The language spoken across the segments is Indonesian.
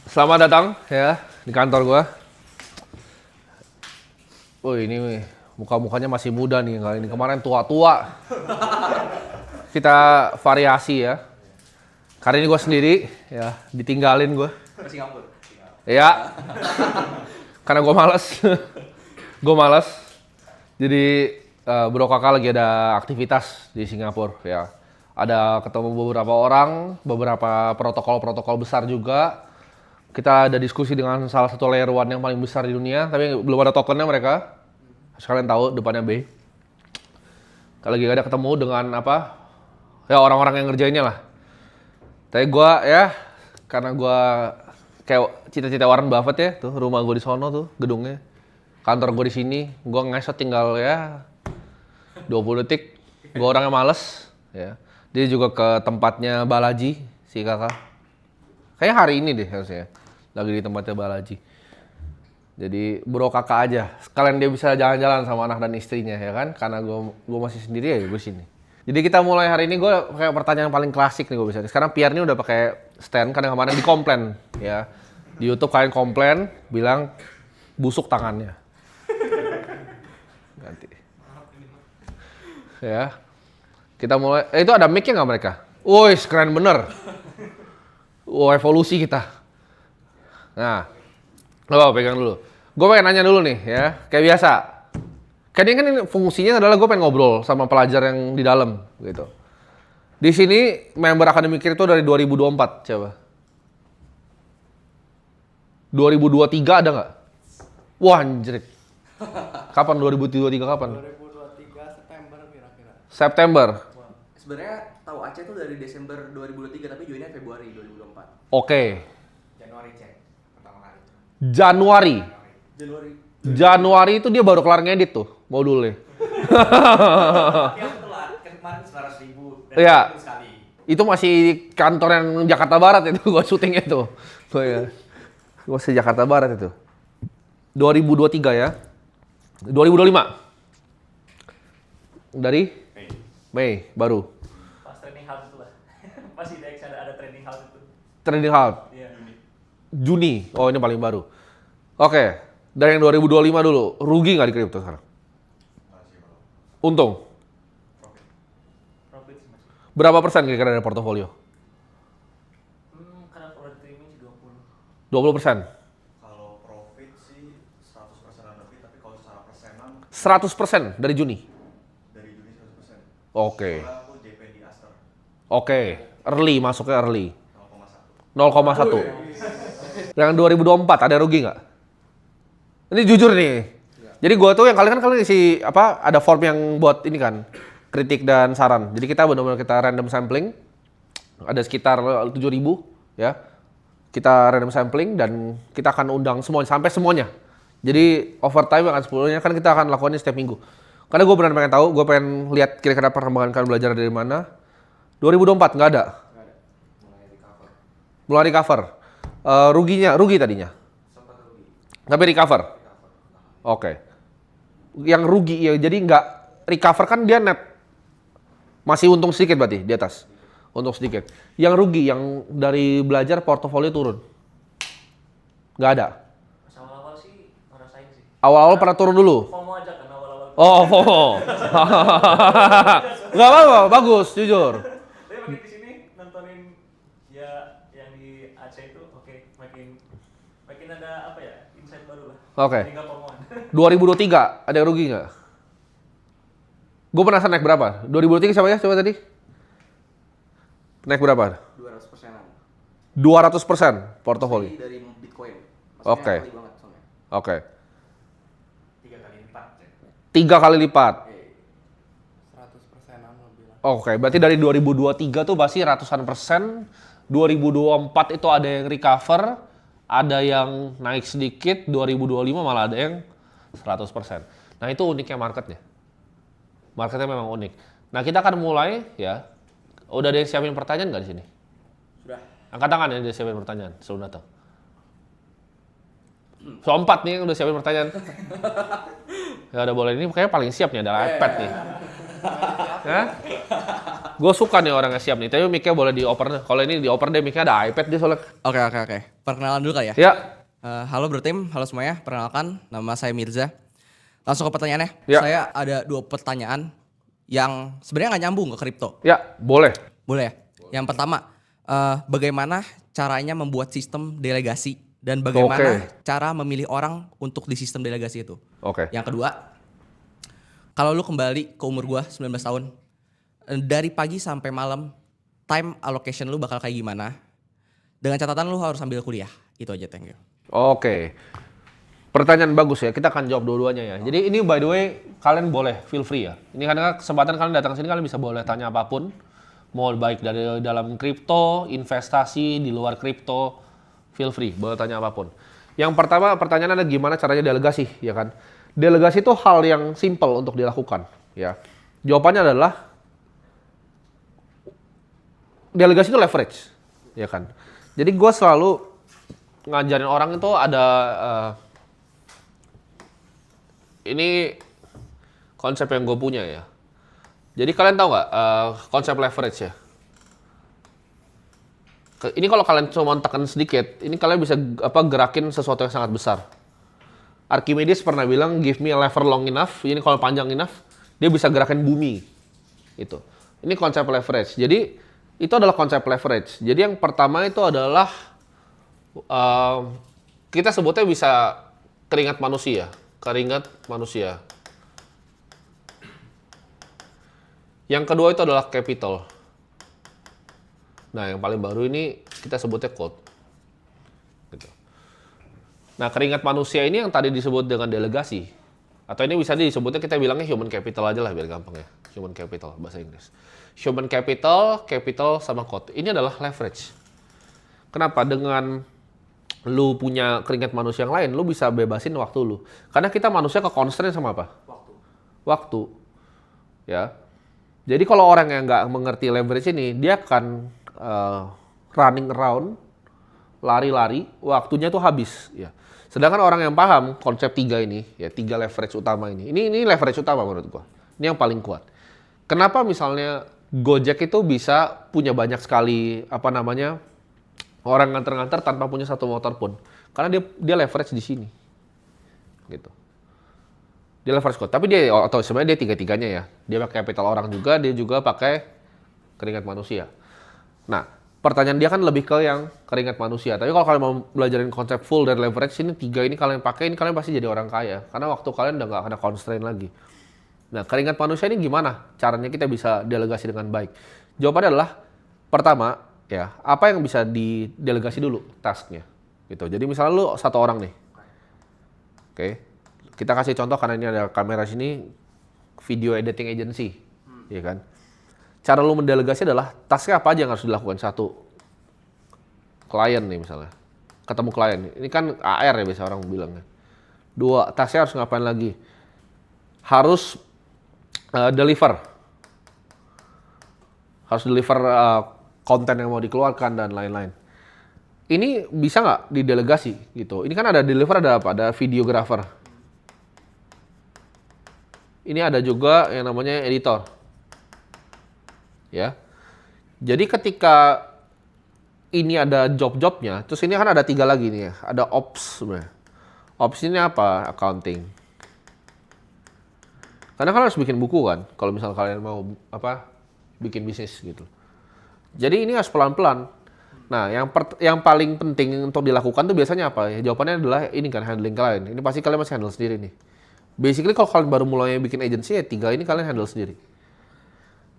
Selamat datang ya di kantor gua. Oh ini muka-mukanya masih muda nih kali ini. Kemarin tua-tua. Kita variasi ya. Kali ini gua sendiri ya, ditinggalin gua. Ke Singapura. Ya. Karena gua malas. Gua malas. Jadi Bro Kakak lagi ada aktivitas di Singapura ya. Ada ketemu beberapa orang, beberapa protokol-protokol besar juga. Kita ada diskusi dengan salah satu layer one yang paling besar di dunia, tapi belum ada tokennya mereka. Sekalian tahu depannya B. Kalau lagi ada ketemu dengan apa? Ya orang-orang yang ngerjainnya lah. Tapi gua ya, karena gua kayak cita-cita Warren Buffett ya, tuh rumah gua di sono tuh gedungnya. Kantor gua di sini, gua ngesot tinggal ya 20 detik. Gua orangnya males ya. Dia juga ke tempatnya Balaji si kakak. Kayaknya hari ini deh harusnya. Lagi di tempatnya Balaji. Jadi bro kakak aja. Sekalian dia bisa jalan-jalan sama anak dan istrinya ya kan. Karena gue masih sendiri ya gue sini. Jadi kita mulai hari ini gue kayak pertanyaan paling klasik nih gue bisa. Sekarang Pierre ini udah pakai stand karena kemarin dikomplain ya. Di YouTube kalian komplain bilang busuk tangannya. Ganti. Ya. Kita mulai, itu ada mic-nya nggak mereka? Woi, keren bener. Evolusi kita. Nah, lo pegang dulu. Gue pengen nanya dulu nih ya, kayak biasa. Kayaknya kan ini fungsinya adalah gue pengen ngobrol sama pelajar yang di dalam gitu. Di sini member akademik itu dari 2024, coba. 2023 ada nggak? Wah anjir. Kapan 2023 kapan? 2023 September kira-kira. September. Sebenarnya tahu Aceh tuh dari Desember 2023 tapi joinnya Februari 2024. Oke. Januari cek pertama kali. Januari. Januari itu dia baru kelar ngedit tuh modulnya. yang telat kan kemarin 100.000 dan Iya. sekali. Itu masih kantor yang Jakarta Barat itu gua syutingnya itu. Oh ya. Gua masih Jakarta Barat itu. 2023 ya. 2025. Dari Mei baru. Pas training house itu lah. Masih ada training house itu. Trending Halt. Iya. Juni. Oh ini paling baru. Oke. Dari yang 2025 dulu. Rugi nggak di kripto sekarang? Untung. Profit sih masih. Berapa persen kira-kira dari portofolio? Karena produk streaming sih 20. 20%. Kalau profit sih 100%-an lebih, tapi kalau secara persenan 100% dari Juni. dari Juni 100%. Oke. Soalnya aku JP di Aster Oke. Early, masuknya early. 0,1. 0,1. Yang 2024 ada rugi nggak? Ini jujur nih. Jadi gua tuh yang kalian isi apa ada form yang buat ini kan kritik dan saran. Jadi kita benar-benar kita random sampling. Ada sekitar 7.000 ya. Kita random sampling dan kita akan undang semuanya sampai semuanya. Jadi overtime akan 10-nya kan kita akan lakukan ini setiap minggu. Karena gue benar pengen tahu, gue pengen lihat kira-kira perkembangan kalian belajar dari mana. 2024 nggak ada. Mulai recover. Rugi tadinya. Tapi recover. Oke. Yang rugi ya jadi nggak recover kan dia net. Masih untung sedikit berarti di atas. Untung sedikit. Yang rugi yang dari belajar portofolio turun. Nggak ada. Pas awal-awal sih ngerasain sih. Awal-awal pernah turun dulu. FOMO aja kan awal-awal. Oh, FOMO. Nggak apa-apa, bagus, jujur. Tapi makin kesini nontonin ya yang di Aceh itu oke, makin ada apa ya insight baru lah. Oke. Jadi nggak FOMO-an. 2023 ada yang rugi nggak? Gue penasaran naik berapa? 2023 siapa ya? Coba tadi. Naik berapa? 200%-an. 200% portofolio. Dari Bitcoin. Oke. Ahli banget soalnya. Oke. 3 kali lipat. 3 kali lipat. 100%-an lebih lah. Oke, berarti dari 2023 tuh pasti ratusan persen. 2024 itu ada yang recover, ada yang naik sedikit, 2025 malah ada yang 100%. Nah itu uniknya marketnya. Marketnya memang unik. Nah kita akan mulai ya. Udah ada yang siapin pertanyaan nggak di sini? Sudah. Angkat tangan ya, udah siapin pertanyaan sebelum datang. So 4 nih yang udah siapin pertanyaan. Ya udah boleh, ini kayaknya paling siap nih, adalah iPad nih. Ya? Gue suka nih orang yang siap nih, tapi mic-nya boleh dioper. Kalau ini dioper deh, mic-nya ada iPad dia soalnya. Oke. perkenalan dulu kali ya. Ya, Halo Bro Tim, halo semuanya. Perkenalkan, nama saya Mirza. Langsung ke pertanyaannya. Ya. Saya ada 2 pertanyaan yang sebenarnya nggak nyambung ke kripto. ya boleh. Boleh ya? Yang pertama, bagaimana caranya membuat sistem delegasi dan bagaimana cara memilih orang untuk di sistem delegasi itu? Oke. Yang kedua, kalau lu kembali ke umur gua 19 tahun, dari pagi sampai malam, time allocation lu bakal kayak gimana? Dengan catatan lu harus sambil kuliah. Itu aja, thank you. Oke. Pertanyaan bagus ya. Kita akan jawab dua-duanya ya. Jadi ini by the way kalian boleh feel free ya. Ini karena kesempatan kalian datang sini kalian bisa boleh tanya apapun. Mau baik dari dalam kripto, investasi, di luar kripto, feel free, boleh tanya apapun. Yang pertama pertanyaan adalah gimana caranya delegasi, ya kan? Delegasi itu hal yang simple untuk dilakukan, ya. Jawabannya adalah delegasi itu leverage, ya kan? Jadi gue selalu ngajarin orang itu ada ini konsep yang gue punya ya. Jadi kalian tahu nggak konsep leverage ya? Ini kalau kalian cuma tekan sedikit, ini kalian bisa gerakin sesuatu yang sangat besar. Archimedes pernah bilang, give me a lever long enough. Ini kalau panjang enough, dia bisa gerakin bumi. Itu. Ini konsep leverage. Jadi itu adalah konsep leverage. Jadi yang pertama itu adalah kita sebutnya bisa keringat manusia. Keringat manusia. Yang kedua itu adalah capital. Nah, yang paling baru ini kita sebutnya code. Gitu. Nah, keringat manusia ini yang tadi disebut dengan delegasi. Atau ini bisa disebutnya kita bilangnya human capital aja lah biar gampang ya. Human capital bahasa Inggris. Human capital, capital sama code. Ini adalah leverage. Kenapa? Dengan lu punya keringat manusia yang lain, lu bisa bebasin waktu lu. Karena kita manusia ke-constraint sama apa? Waktu. Ya. Jadi kalau orang yang nggak mengerti leverage ini, dia akan running around, lari-lari, waktunya tuh habis. Ya. Sedangkan orang yang paham konsep 3 ini, ya 3 leverage utama ini leverage utama menurut gua. Ini yang paling kuat. Kenapa misalnya Gojek itu bisa punya banyak sekali orang nganter-nganter tanpa punya satu motor pun? Karena dia leverage di sini, gitu. Dia leverage code. Tapi dia atau sebenarnya dia tiga-tiganya ya. Dia pakai capital orang juga, dia juga pakai keringat manusia. Nah, pertanyaan dia kan lebih ke yang keringat manusia. Tapi kalau kalian mau belajarin konsep full dari leverage, ini 3 ini kalian pakai, ini kalian pasti jadi orang kaya. Karena waktu kalian udah nggak ada constraint lagi. Nah, keringat manusia ini gimana caranya kita bisa delegasi dengan baik? Jawabannya adalah, pertama, ya apa yang bisa didelegasi dulu tasknya. Gitu. Jadi misalnya lu 1 orang nih. Oke. Kita kasih contoh karena ini ada kamera sini, video editing agency, ya kan? Cara lu mendelegasi adalah tasknya apa aja yang harus dilakukan. 1, klien nih misalnya, ketemu klien. Ini kan AR ya biasa orang bilangnya. 2, tasknya harus ngapain lagi? Harus deliver. Harus deliver konten yang mau dikeluarkan dan lain-lain. Ini bisa nggak didelegasi gitu? Ini kan ada deliver, ada apa? Ada videographer. Ini ada juga yang namanya editor. Ya. Jadi ketika ini ada job-jobnya, terus ini kan ada 3 lagi nih ya. Ada ops sebenarnya. Ops ini apa? Accounting. Karena kalian harus bikin buku kan, kalau misal kalian mau bikin bisnis gitu. Jadi ini harus pelan-pelan. Nah, yang paling penting untuk dilakukan tuh biasanya apa? Ya, jawabannya adalah ini kan, handling klien. Ini pasti kalian masih handle sendiri nih. Basically kalau kalian baru mulai bikin agency ya 3 ini kalian handle sendiri.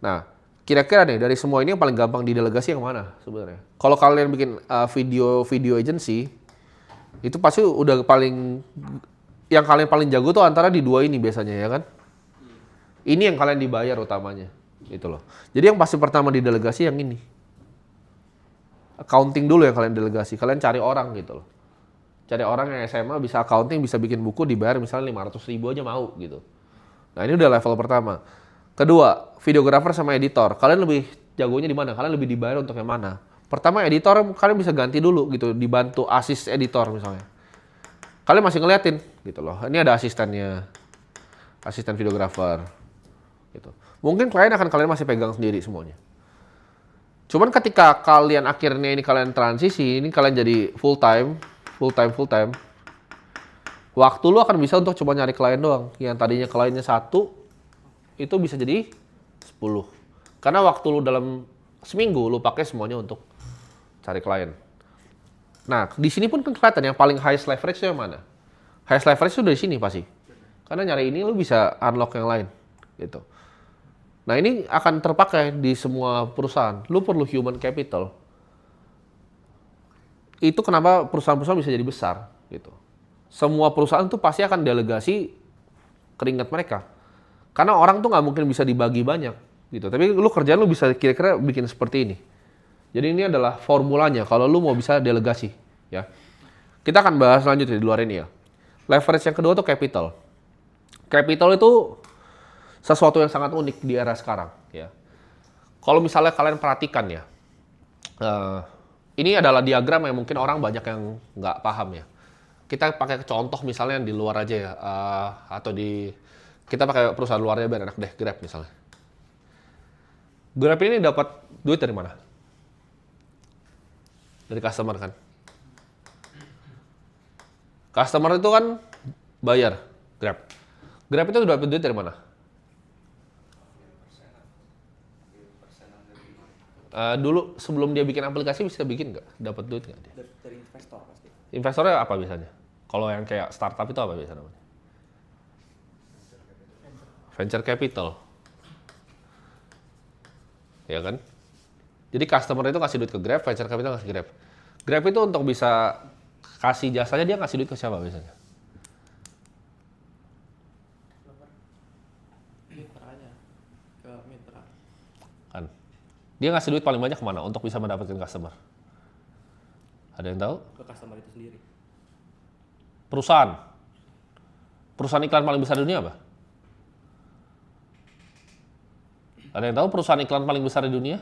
Nah, kira-kira nih dari semua ini yang paling gampang didelegasi yang mana sebenarnya? Kalau kalian bikin video agency, itu pasti udah yang kalian paling jago tuh antara di 2 ini biasanya ya kan? Ini yang kalian dibayar utamanya, gitu loh. Jadi yang pasti pertama didelegasi yang ini. Accounting dulu yang kalian delegasi, kalian cari orang gitu loh. Cari orang yang SMA bisa accounting, bisa bikin buku, dibayar misalnya 500.000 aja mau gitu. Nah ini udah level pertama. Kedua, videographer sama editor. Kalian lebih jagonya di mana? Kalian lebih dibayar untuk yang mana? Pertama editor kalian bisa ganti dulu gitu, dibantu assist editor misalnya. Kalian masih ngeliatin gitu loh. Ini ada asistennya, asisten videographer gitu. Mungkin klien akan kalian masih pegang sendiri semuanya. Cuman ketika kalian akhirnya ini kalian transisi, ini kalian jadi full time, waktu lu akan bisa untuk cuma nyari klien doang. Yang tadinya kliennya 1, itu bisa jadi 10. Karena waktu lu dalam seminggu lu pakai semuanya untuk cari klien. Nah, di sini pun kan kelihatan yang paling highest leverage itu yang mana? Highest leverage itu dari sini pasti. Karena nyari ini lu bisa unlock yang lain gitu. Nah, ini akan terpakai di semua perusahaan. Lu perlu human capital. Itu kenapa perusahaan-perusahaan bisa jadi besar gitu. Semua perusahaan tuh pasti akan delegasi keringat mereka. Karena orang tuh nggak mungkin bisa dibagi banyak gitu. Tapi lu kerjaan lu bisa kira-kira bikin seperti ini. Jadi ini adalah formulanya kalau lu mau bisa delegasi ya. Kita akan bahas lanjut di luar ini ya. Leverage yang kedua tuh capital. Capital itu sesuatu yang sangat unik di era sekarang ya. Kalau misalnya kalian perhatikan ya, ini adalah diagram yang mungkin orang banyak yang nggak paham ya. Kita pakai contoh misalnya di luar aja ya, atau kita pakai perusahaan luarnya biar enak deh, Grab misalnya. Grab ini dapat duit dari mana? Dari customer kan. Customer itu kan bayar Grab. Grab itu dapat duit dari mana? Dulu sebelum dia bikin aplikasi bisa bikin nggak? Dapat duit nggak dia? Dari investor pasti. Investornya apa biasanya? Kalau yang kayak startup itu apa biasanya namanya? Venture capital. Ya kan? Jadi customer itu kasih duit ke Grab, venture capital kasih Grab. Grab itu untuk bisa kasih jasanya dia kasih duit ke siapa biasanya? Mitranya ke mitra. Kan? Dia ngasih duit paling banyak kemana untuk bisa mendapatkan customer? Ada yang tahu? Ke customer itu sendiri. Perusahaan. Perusahaan iklan paling besar di dunia apa? Ada yang tahu perusahaan iklan paling besar di dunia?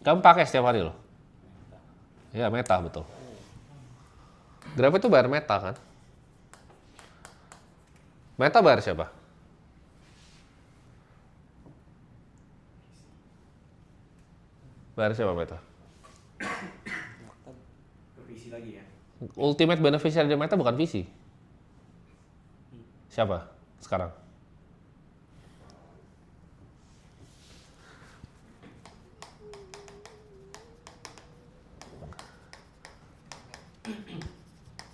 Kamu pakai setiap hari loh. Ya, Meta betul. Grab itu bayar Meta kan? Meta bayar siapa? Bayar siapa Meta? Ke visi lagi ya. Ultimate beneficiary dari Meta bukan VC. Siapa sekarang?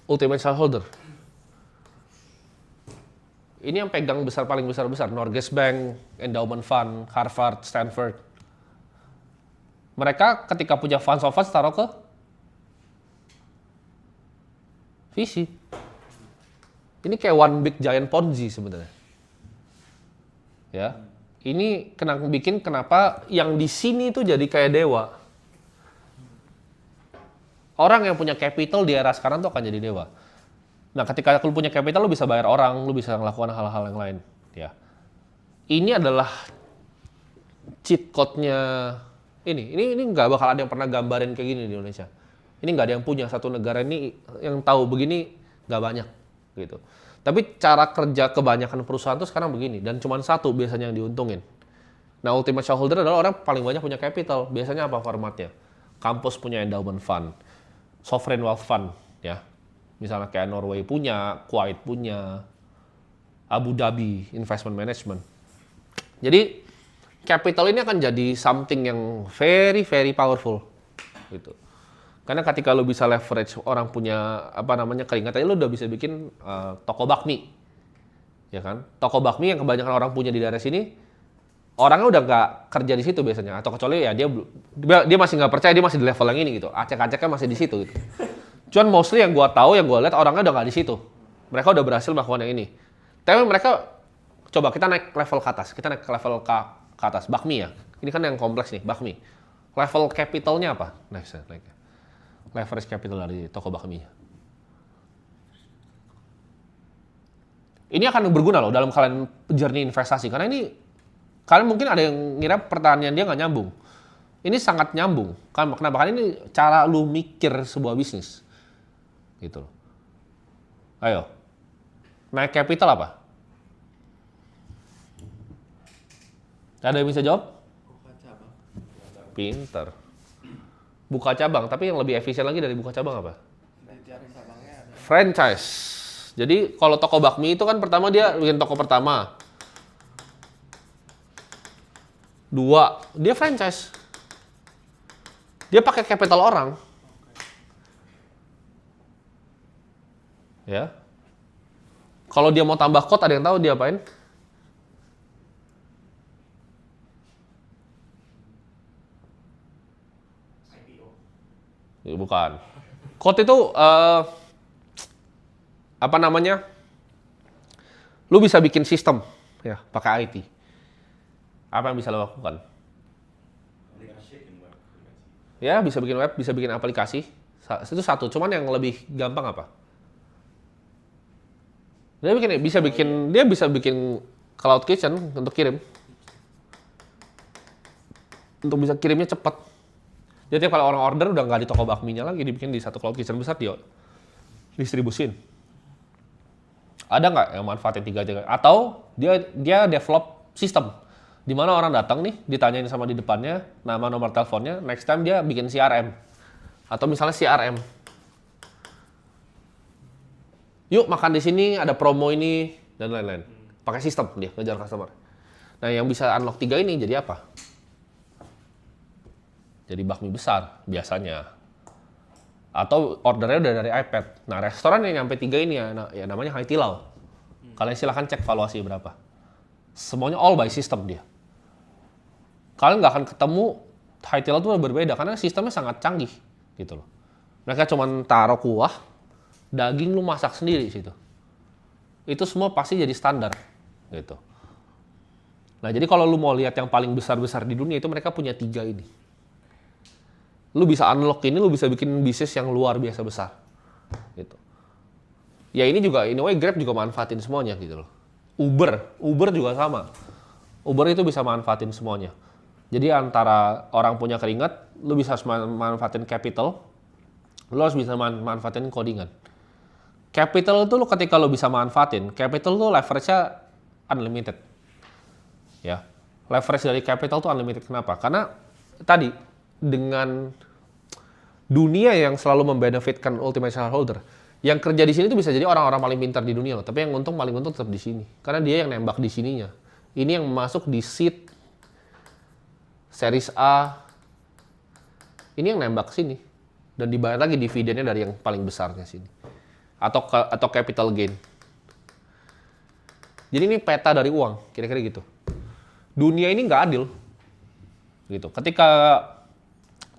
Ultimate shareholder. Ini yang pegang paling besar, Norges Bank, Endowment Fund, Harvard, Stanford. Mereka ketika punya funds of funds taruh ke VC. Ini kayak one big giant Ponzi sebenarnya. Ya. Ini kenapa yang di sini tuh jadi kayak dewa. Orang yang punya capital di era sekarang tuh akan jadi dewa. Nah, ketika lu punya capital, lu bisa bayar orang, lu bisa melakukan hal-hal yang lain. Ya. Ini adalah cheat code-nya ini. Ini nggak bakal ada yang pernah gambarin kayak gini di Indonesia. Ini nggak ada yang punya satu negara ini yang tahu begini nggak banyak gitu. Tapi cara kerja kebanyakan perusahaan tuh sekarang begini dan cuma satu biasanya yang diuntungin. Nah, ultimate shareholder adalah orang paling banyak punya capital. Biasanya apa formatnya? Kampus punya endowment fund, sovereign wealth fund, ya. Misalnya kayak Norway punya, Kuwait punya, Abu Dhabi Investment Management. Jadi capital ini akan jadi something yang very very powerful gitu. Karena ketika lu bisa leverage orang punya keringat aja, lu udah bisa bikin toko bakmi. Ya kan? Toko bakmi yang kebanyakan orang punya di daerah sini, orangnya udah nggak kerja di situ biasanya, atau kecuali ya dia masih nggak percaya, dia masih di level yang ini gitu. Acek-aceknya masih di situ gitu. Cuman mostly yang gua tahu, yang gua lihat orangnya udah nggak di situ. Mereka udah berhasil melakukan yang ini. Tapi mereka coba kita naik level ke atas. Kita naik ke level ke atas bakmi ya. Ini kan yang kompleks nih, bakmi. Level capitalnya apa? Next. Leverage capital dari toko bakminya. Ini akan berguna loh dalam kalian journey investasi. Karena ini, kalian mungkin ada yang ngira pertanyaan dia nggak nyambung. Ini sangat nyambung. Kenapa? Karena ini cara lu mikir sebuah bisnis. Gitu loh. Ayo. Naik capital apa? Ada yang bisa jawab? Buka cabang. Pinter. Buka cabang, tapi yang lebih efisien lagi dari buka cabang apa? Franchise. Jadi kalau toko bakmi itu kan pertama dia bikin toko pertama. 2, dia franchise. Dia pakai capital orang. Ya. Kalau dia mau tambah code, ada yang tahu dia apain? IPO. Bukan. Code itu apa namanya? Lu bisa bikin sistem ya, pakai IT. Apa yang bisa lo lakukan? Ya, bisa bikin web, bisa bikin aplikasi. Itu satu. Cuman yang lebih gampang apa? Dia bisa bikin cloud kitchen untuk kirim. Untuk bisa kirimnya cepat. Jadi kalau orang order udah nggak di toko bakminya lagi, dibikin di satu cloud kitchen besar dia distribusin. Ada nggak yang manfaatin 3 atau dia develop sistem di mana orang datang nih ditanyain sama di depannya nama nomor teleponnya, next time dia bikin CRM atau misalnya CRM. Yuk makan di sini ada promo ini dan lain-lain. Pakai sistem dia ngejar customer. Nah yang bisa unlock 3 ini jadi apa? Jadi bakmi besar biasanya. Atau ordernya udah dari iPad. Nah restoran yang nyampe 3 ini ya namanya Haidilao. Kalian silahkan cek valuasi berapa. Semuanya all by system dia. Kalian nggak akan ketemu Haidilao itu berbeda karena sistemnya sangat canggih gitu loh. Mereka cuma taruh kuah, daging lu masak sendiri situ. Itu semua pasti jadi standar gitu. Nah jadi kalau lu mau lihat yang paling besar-besar di dunia itu mereka punya 3 ini. Lu bisa unlock ini, lu bisa bikin bisnis yang luar biasa besar. Gitu. Ya ini juga, in a way Grab juga manfaatin semuanya gitu loh. Uber juga sama. Uber itu bisa manfaatin semuanya. Jadi antara orang punya keringat, lu bisa manfaatin capital, lu harus bisa manfaatin codingan. Capital itu lu ketika lu bisa manfaatin, capital tuh leverage-nya unlimited. Ya. Leverage dari capital tuh unlimited. Kenapa? Karena tadi dengan dunia yang selalu membenefitkan ultimate shareholder, yang kerja di sini tuh bisa jadi orang-orang paling pintar di dunia loh, tapi yang paling untung tetap di sini. Karena dia yang nembak di sininya. Ini yang masuk di seed series A. Ini yang nembak sini dan dibayar lagi dividennya dari yang paling besarnya sini. Atau capital gain. Jadi ini peta dari uang, kira-kira gitu. Dunia ini nggak adil. Gitu. Ketika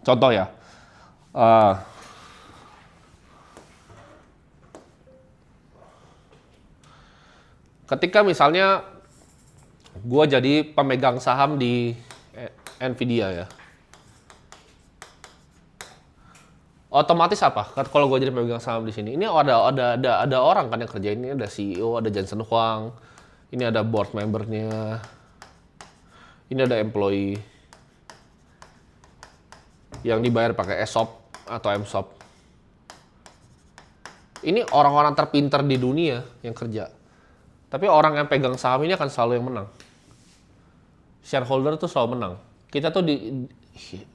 contoh ya, ketika misalnya gue jadi pemegang saham di Nvidia ya, otomatis apa? Kalau gue jadi pemegang saham di sini, ini ada orang kan yang kerja ini, ada CEO, ada Jensen Huang, ini ada board membernya, ini ada employee yang dibayar pakai ESOP atau MSOP. Ini orang-orang terpintar di dunia yang kerja. Tapi orang yang pegang saham ini akan selalu yang menang. Shareholder tuh selalu menang. Kita tuh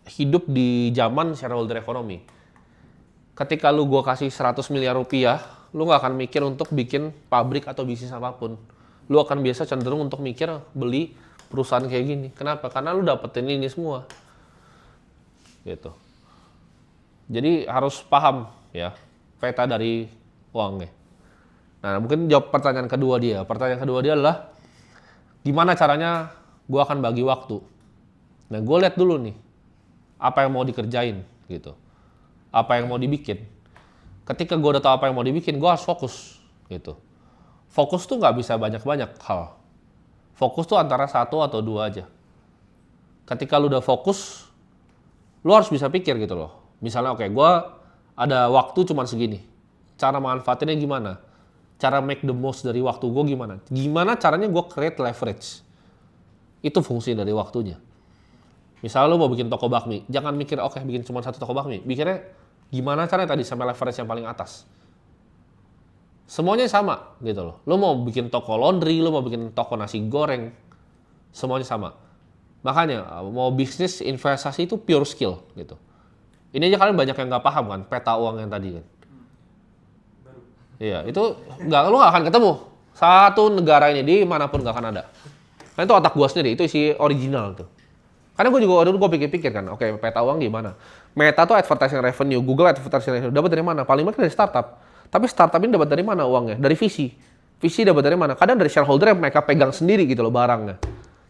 hidup di zaman shareholder ekonomi. Ketika lu gua kasih 100 miliar rupiah, lu nggak akan mikir untuk bikin pabrik atau bisnis apapun. Lu akan biasa cenderung untuk mikir beli perusahaan kayak gini. Kenapa? Karena lu dapetin ini semua. Gitu. Jadi harus paham ya peta dari uangnya. Nah mungkin jawab pertanyaan kedua dia. Pertanyaan kedua dia adalah gimana caranya gue akan bagi waktu. Nah gue lihat dulu nih apa yang mau dikerjain gitu. Apa yang mau dibikin. Ketika gue udah tahu apa yang mau dibikin, gue harus fokus gitu. Fokus tuh nggak bisa banyak-banyak hal. Fokus tuh antara 1 atau 2 aja. Ketika lu udah fokus, lu harus bisa pikir gitu loh. Misalnya oke, gue ada waktu cuma segini. Cara manfaatinnya gimana? Cara make the most dari waktu gue gimana? Gimana caranya gue create leverage? Itu fungsi dari waktunya. Misalnya lu mau bikin toko bakmi, jangan mikir oke bikin cuma 1 toko bakmi. Pikirnya gimana caranya tadi sampai leverage yang paling atas. Semuanya sama gitu loh. Lu mau bikin toko laundry, lu mau bikin toko nasi goreng, semuanya sama. Makanya mau bisnis investasi itu pure skill gitu. Ini aja kalian banyak yang nggak paham kan peta uang yang tadi kan. Iya itu lu nggak akan ketemu satu negara ini di manapun nggak akan ada. Kan itu otak gua sendiri, itu isi original tuh. Karena gue juga dulu gue pikir-pikir kan, oke peta uang gimana? Meta tuh advertising revenue, Google advertising revenue, dapat dari mana? Paling banyak dari startup. Tapi startup ini dapat dari mana uangnya? Dari visi. Visi dapat dari mana? Kadang dari shareholder yang mereka pegang sendiri gitu loh barangnya.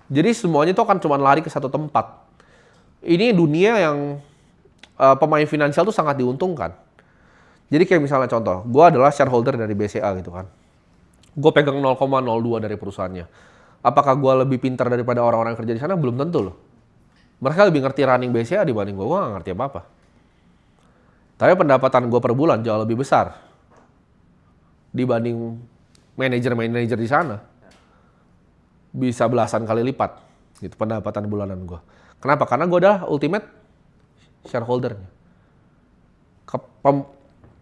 Jadi semuanya itu akan cuma lari ke satu tempat. Ini dunia yang pemain finansial tuh sangat diuntungkan. Jadi kayak misalnya contoh, gue adalah shareholder dari BCA gitu kan. Gue pegang 0,02 dari perusahaannya. Apakah gue lebih pintar daripada orang-orang yang kerja di sana? Belum tentu loh. Mereka lebih ngerti running BCA dibanding gue gak ngerti apa-apa. Tapi pendapatan gue per bulan jauh lebih besar dibanding manajer-manajer di sana. Bisa belasan kali lipat gitu pendapatan bulanan gue. Kenapa? Karena gue adalah ultimate shareholder-nya.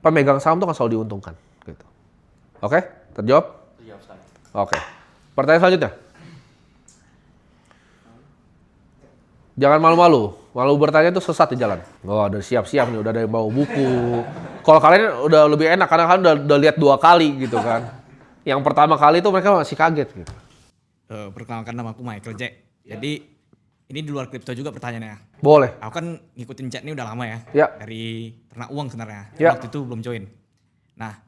Pemegang saham tuh kan selalu diuntungkan. Gitu. Oke? Terjawab? Terjawab sekali. Oke. Pertanyaan selanjutnya. Jangan malu-malu. Malu bertanya itu sesat di jalan. Oh, udah siap-siap nih, udah ada yang bawa buku. Kalau kalian udah lebih enak karena kalian udah lihat 2 kali gitu kan. Yang pertama kali itu mereka masih kaget gitu. Perkenalkan nama aku Michael Jack. Jadi ini di luar kripto juga pertanyaannya. Boleh. Aku kan ngikutin chat ini udah lama ya. Ya. Dari ternak uang sebenarnya. Ya. Waktu itu belum join. Nah,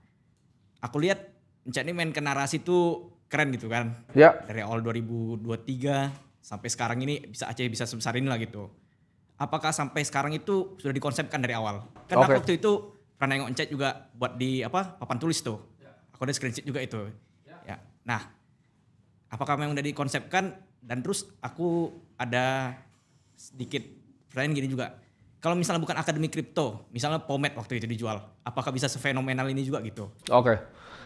aku lihat chat ini main ke narasi tuh keren gitu kan. Ya. Dari awal 2023 sampai sekarang ini bisa Aceh bisa sebesar ini lah gitu. Apakah sampai sekarang itu sudah dikonsepkan dari awal? Kan Oke. aku waktu itu pernah nengok chat juga buat di papan tulis tuh. Aku ada screenshot juga itu. Ya. Nah, apakah memang udah dikonsepkan dan terus aku ada sedikit pertanyaan gini juga. Kalau misalnya bukan akademi kripto, misalnya Pomet waktu itu dijual, apakah bisa sefenomenal ini juga gitu? Oke.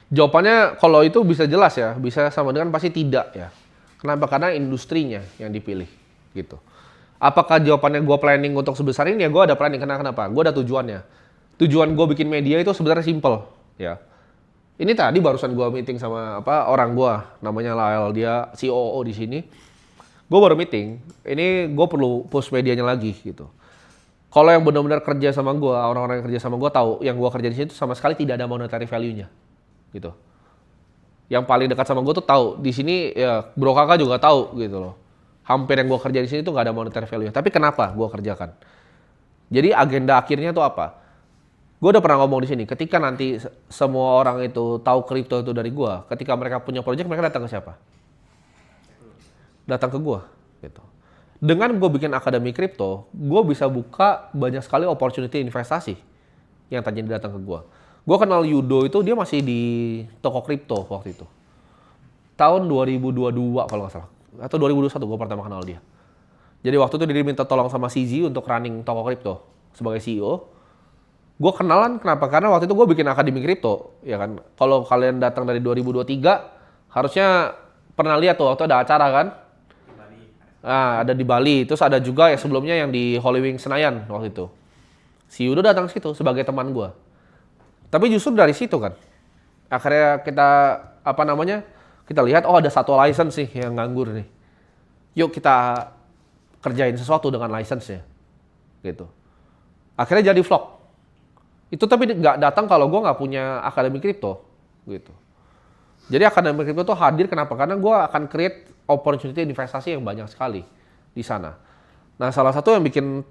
Jawabannya kalau itu bisa jelas ya, bisa sama dengan pasti tidak ya. Kenapa? Karena industrinya yang dipilih gitu. Apakah jawabannya gue planning untuk sebesar ini ya? Gue ada planning. Kenapa? Gue ada tujuannya. Tujuan gue bikin media itu sebenarnya simple ya. Ini tadi barusan gue meeting sama orang gue, namanya Lael, dia COO di sini. Gue baru meeting. Ini gue perlu push medianya lagi gitu. Kalau yang benar-benar kerja sama gue, orang-orang yang kerja sama gue tahu, yang gue kerja di sini itu sama sekali tidak ada monetary value-nya gitu. Yang paling dekat sama gue tuh tahu di sini ya Bro Kakak juga tahu gitu loh. Hampir yang gue kerja di sini tuh nggak ada monetary value. Tapi kenapa gue kerjakan? Jadi agenda akhirnya tuh apa? Gue udah pernah ngomong di sini. Ketika nanti semua orang itu tahu kripto itu dari gue, ketika mereka punya project mereka datang ke siapa? Datang ke gue. Gitu. Dengan gue bikin akademi kripto, gue bisa buka banyak sekali opportunity investasi yang tadinya datang ke gue. Gue kenal Yudo itu dia masih di toko kripto waktu itu. Tahun 2022 kalau nggak salah. Atau 2021 gue pertama kenal dia. Jadi waktu itu dia minta tolong sama CZ untuk running toko kripto sebagai CEO. Gue kenalan kenapa? Karena waktu itu gue bikin akademi kripto. Ya kan? Kalau kalian datang dari 2023, harusnya pernah lihat tuh waktu ada acara kan? Nah, ada di Bali. Terus ada juga ya sebelumnya yang di Holy Wing Senayan waktu itu. Si Yudo datang situ sebagai teman gue. Tapi justru dari situ kan, akhirnya kita kita lihat ada satu license sih yang nganggur nih. Yuk kita kerjain sesuatu dengan license-nya, gitu. Akhirnya jadi vlog. Itu tapi nggak datang kalau gue nggak punya akademi kripto, gitu. Jadi akademi kripto tuh hadir kenapa? Karena gue akan create opportunity investasi yang banyak sekali di sana. Nah, salah satu yang bikin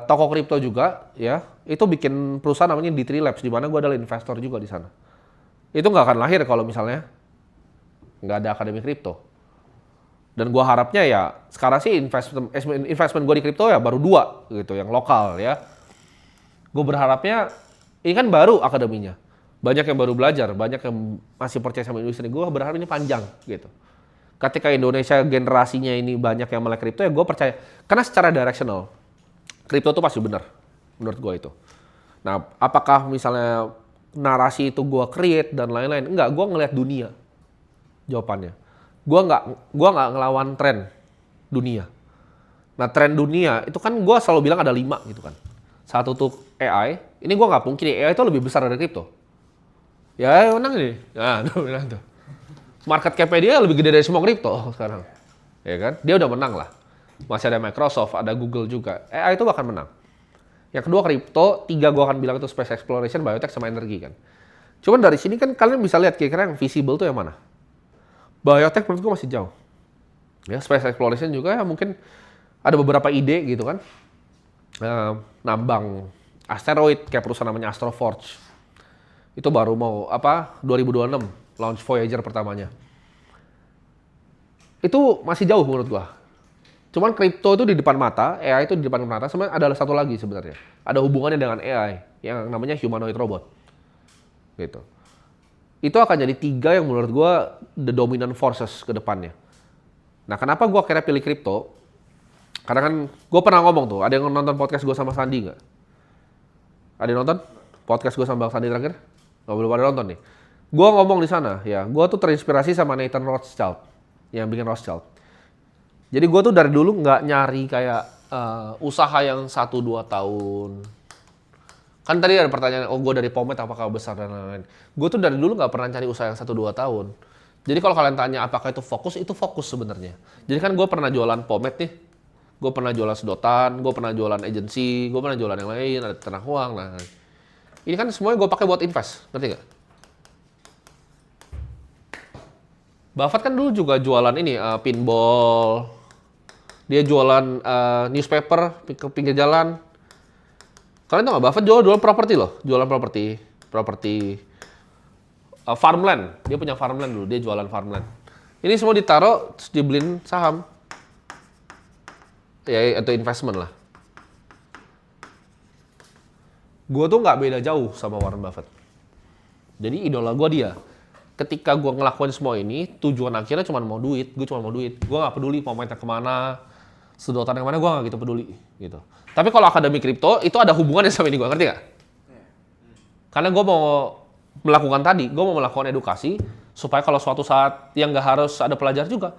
toko kripto juga ya, itu bikin perusahaan namanya D3 Labs di mana gue adalah investor juga di sana. Itu nggak akan lahir kalau misalnya nggak ada akademi kripto. Dan gue harapnya ya sekarang sih investment gue di kripto ya baru 2 gitu yang lokal ya. Gue berharapnya ini kan baru akademinya. Banyak yang baru belajar, banyak yang masih percaya sama industri. Gue berharap ini panjang gitu. Ketika Indonesia generasinya ini banyak yang melek kripto ya gue percaya. Karena secara directional, kripto tuh pasti benar menurut gue itu. Nah apakah misalnya narasi itu gue create dan lain-lain? Enggak, gue ngelihat dunia jawabannya. Gue nggak ngelawan tren dunia. Nah tren dunia itu kan gue selalu bilang ada 5 gitu kan. Satu tuh AI, ini gue nggak pungkiri AI itu lebih besar dari kripto. Ya menang nih, nah tuh menang tuh. Market cap dia lebih gede dari semua kripto sekarang, ya kan? Dia udah menang lah. masih ada Microsoft, ada Google juga. AI itu akan menang. Yang kedua kripto, 3 gue akan bilang itu space exploration, biotech sama energi kan. Cuman dari sini kan kalian bisa lihat kira-kira yang visible tuh yang mana. Biotech menurut gue masih jauh. Ya, space exploration juga ya mungkin ada beberapa ide gitu kan. Nambang asteroid kayak perusahaan namanya Astroforge. Itu baru mau 2026 launch Voyager pertamanya. Itu masih jauh menurut gua. Cuman kripto itu di depan mata, AI itu di depan mata, sebenarnya ada satu lagi sebenarnya. Ada hubungannya dengan AI yang namanya humanoid robot. Gitu. Itu akan jadi 3 yang menurut gua the dominant forces ke depannya. Nah, kenapa gua akhirnya pilih kripto? Karena kan gua pernah ngomong tuh, ada yang nonton podcast gua sama Sandi nggak? Ada yang nonton podcast gua sama Bang Sandi terakhir? Nggak, belum ada nonton nih. Gua ngomong di sana, ya, gua tuh terinspirasi sama Nathan Rothschild yang bikin Rothschild. Jadi gue tuh dari dulu nggak nyari kayak usaha yang 1-2 tahun. Kan tadi ada pertanyaan, gue dari Pomed apakah besar dan lain-lain. Gue tuh dari dulu nggak pernah cari usaha yang 1-2 tahun. Jadi kalau kalian tanya apakah itu fokus sebenarnya. Jadi kan gue pernah jualan Pomed nih. Gue pernah jualan sedotan, gue pernah jualan agensi, gue pernah jualan yang lain, ada ternak uang. Nah, ini kan semuanya gue pakai buat invest, ngerti nggak? Buffett kan dulu juga jualan ini, pinball. Dia jualan newspaper ke pinggir jalan. Kalian tau nggak, Buffett jualan properti loh. Jualan properti farmland. Dia punya farmland dulu, dia jualan farmland. Ini semua ditaruh, terus dibeliin saham. Ya, itu investment lah. Gue tuh nggak beda jauh sama Warren Buffett. Jadi idola gue dia. Ketika gue ngelakuin semua ini, tujuan akhirnya cuma mau duit. Gue cuma mau duit. Gue nggak peduli mau main kemana, sedotan yang mana, gue nggak gitu peduli. Gitu. Tapi kalau akademi kripto, itu ada hubungannya sama ini gue, ngerti nggak? Karena gue mau melakukan tadi, gue mau melakukan edukasi, supaya kalau suatu saat yang nggak harus ada pelajar juga.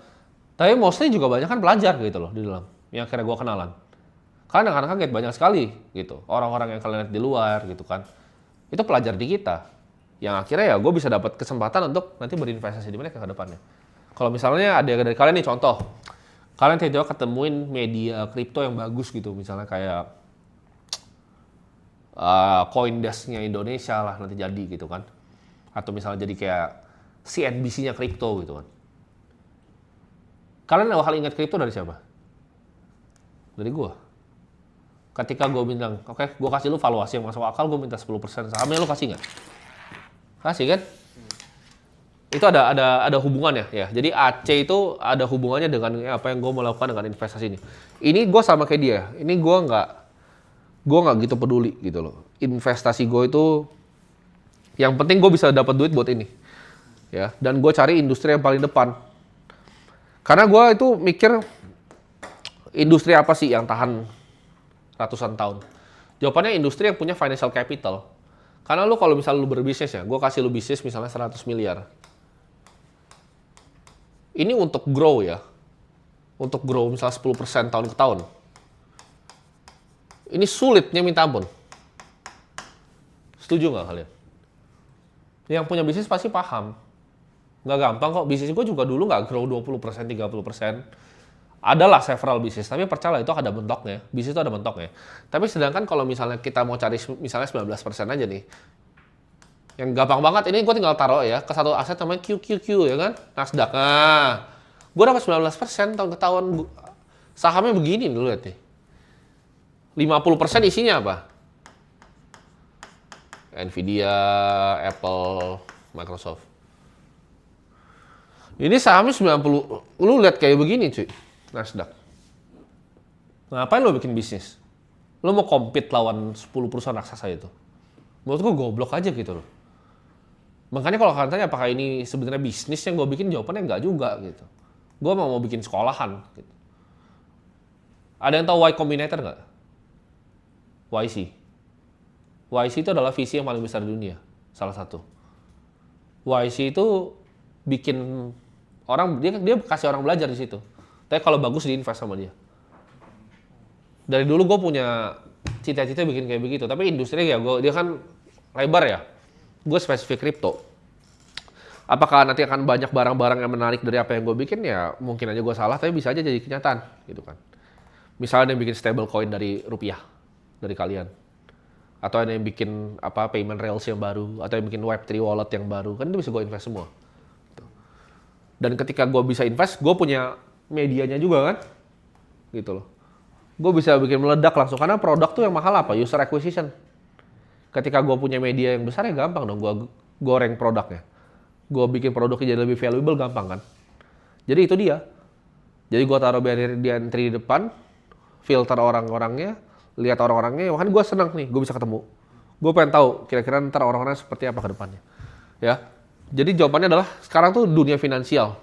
Tapi mostly juga banyak kan pelajar gitu loh di dalam. Yang akhirnya gue kenalan. Karena anak-anak kaget banyak sekali gitu. Orang-orang yang kalian lihat di luar gitu kan. Itu pelajar di kita. Yang akhirnya ya gue bisa dapat kesempatan untuk nanti berinvestasi di mana ke depannya. Kalau misalnya ada dari kalian nih contoh, kalian tiba-tiba ketemuin media kripto yang bagus gitu, misalnya kayak Coindesk-nya Indonesia lah nanti jadi gitu kan, atau misalnya jadi kayak CNBC-nya kripto gitu kan. Kalian bakal ingat kripto dari siapa? Dari gue. Ketika gue bilang, oke, gue kasih lu valuasi yang masuk akal, gue minta 10% sahamnya, lu kasih nggak? Kasih kan? Itu ada hubungannya ya. Jadi AC itu ada hubungannya dengan apa yang gue mau lakukan dengan investasi ini. Ini gue sama kayak dia. Ini gue nggak gitu peduli gitu loh. Investasi gue itu yang penting gue bisa dapat duit buat ini. Ya, dan gue cari industri yang paling depan. Karena gue itu mikir industri apa sih yang tahan ratusan tahun? Jawabannya industri yang punya financial capital. Karena lu kalau misalnya lu berbisnis ya, gue kasih lu bisnis misalnya 100 miliar. Ini untuk grow ya. Untuk grow misalnya 10% tahun ke tahun. Ini sulitnya minta ampun. Setuju nggak kalian? Yang punya bisnis pasti paham. Nggak gampang kok. Bisnis gue juga dulu nggak grow 20%, 30%. Adalah several bisnis, tapi percaya itu ada mentoknya. Bisnis itu ada mentoknya. Tapi sedangkan kalau misalnya kita mau cari misalnya 19% aja nih. Yang gampang banget, ini gue tinggal taruh ya ke satu aset namanya QQQ ya kan, Nasdaq. Nah, gue dapat 19% tahun ke tahun. Sahamnya begini dulu lihat nih. 50% isinya apa? Nvidia, Apple, Microsoft. Ini sahamnya 90, lu lihat kayak begini cuy, Nasdaq. Ngapain lo bikin bisnis? Lo mau compete lawan 10 perusahaan raksasa itu? Menurut gue goblok aja gitu loh. Makanya kalau kalian tanya apakah ini sebenarnya bisnis yang gue bikin, jawabannya enggak juga gitu. Gue mau bikin sekolahan gitu. Ada yang tahu Y Combinator nggak? YC. YC itu adalah visi yang paling besar di dunia, salah satu. YC itu bikin orang, dia kasih orang belajar di situ. Tapi kalau bagus diinvest sama dia. Dari dulu gue punya cita-cita bikin kayak begitu, tapi industri ya dia kan lebar ya. Gue spesifik kripto. Apakah nanti akan banyak barang-barang yang menarik dari apa yang gue bikin? Ya mungkin aja gue salah, tapi bisa aja jadi kenyataan gitu kan. Misalnya ada yang bikin stable coin dari rupiah, dari kalian. Atau ada yang bikin payment rails yang baru, atau yang bikin Web3 wallet yang baru, kan itu bisa gue invest semua. Dan ketika gue bisa invest, gue punya medianya juga kan, gitu loh. Gue bisa bikin meledak langsung, karena produk tuh yang mahal apa? User acquisition. Ketika gue punya media yang besar ya gampang dong, gue goreng produknya. Gue bikin produknya jadi lebih valuable, gampang kan. Jadi itu dia. Jadi gue taruh barrier di entry di depan, filter orang-orangnya, lihat orang-orangnya, kan gue senang nih, gue bisa ketemu. Gue pengen tahu kira-kira ntar orang-orangnya seperti apa ke depannya. Ya. Jadi jawabannya adalah sekarang tuh dunia finansial.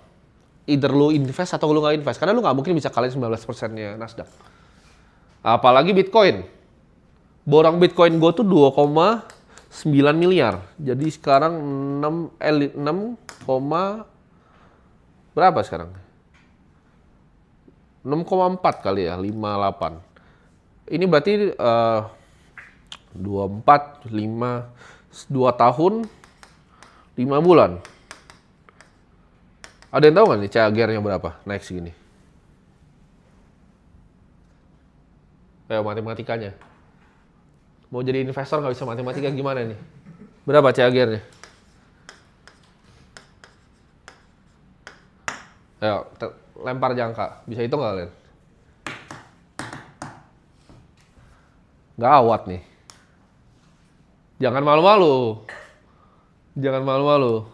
Either lu invest atau lu nggak invest. Karena lu nggak mungkin bisa kalahin 19%-nya Nasdaq. Apalagi Bitcoin. Borong Bitcoin gue tuh 2,9 miliar. Jadi sekarang 6, berapa sekarang? 6,4 kali ya, 58. Ini berarti 24, 5, 2 tahun, 5 bulan. Ada yang tahu nggak nih CAGR-nya berapa naik segini? Ayo matematikanya. Mau jadi investor nggak bisa matematika gimana nih? Berapa CAGR-nya? Ayo lempar jangka. Bisa hitung nggak kalian? Gawat nih. Jangan malu-malu. Jangan malu-malu.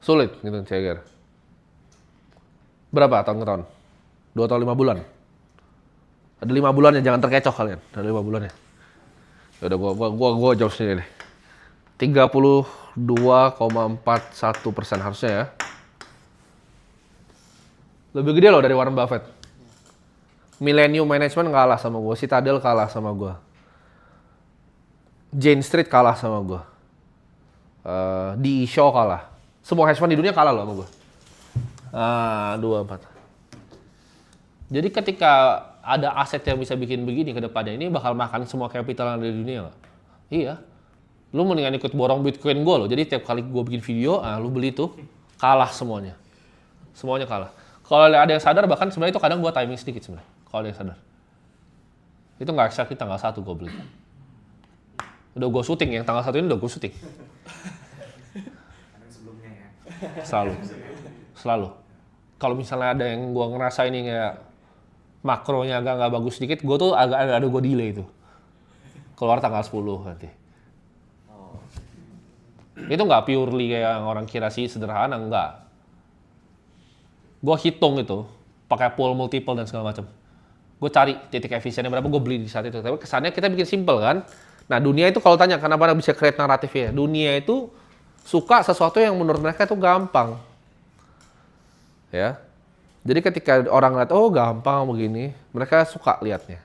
Sulit gitu CAGR. Berapa tahun ke tahun? 2 tahun 5 bulan. Ada 5 bulan ya, jangan terkecoh kalian. Ada 5 bulan ya. Ya udah gua jawab sendiri deh. 32,41% harusnya ya. Lebih gede loh dari Warren Buffett. Millennium Management kalah sama gue, Citadel kalah sama gue. Jane Street kalah sama gue. DE Shaw kalah. Semua hedge fund di dunia kalah loh sama gue. 24. Jadi ketika ada aset yang bisa bikin begini ke depannya, ini bakal makan semua capital yang ada di dunia nggak? Iya. Lu mendingan ikut borong Bitcoin gue loh. Jadi tiap kali gue bikin video, lu beli tuh, kalah semuanya. Semuanya kalah. Kalau ada yang sadar, bahkan sebenarnya itu kadang gue timing sedikit sebenarnya. Kalau ada yang sadar. Itu nggak exactly tanggal 1 gue beli. Udah gue syuting, yang tanggal 1 ini udah gue syuting. Sebelumnya ya. Selalu. Kalau misalnya ada yang gue ngerasa ini kayak makronya agak nggak bagus sedikit, gue tuh agak ada gue delay itu. Keluar tanggal 10 nanti. Itu nggak purely kayak yang orang kira sih sederhana, enggak. Gue hitung itu, pakai pool multiple dan segala macam. Gue cari titik efisiennya berapa, gue beli di saat itu. Tapi kesannya kita bikin simple kan. Nah dunia itu kalau tanya kenapa bisa create naratifnya, dunia itu suka sesuatu yang menurut mereka itu gampang. Ya. Jadi ketika orang lihat, oh gampang begini, mereka suka lihatnya.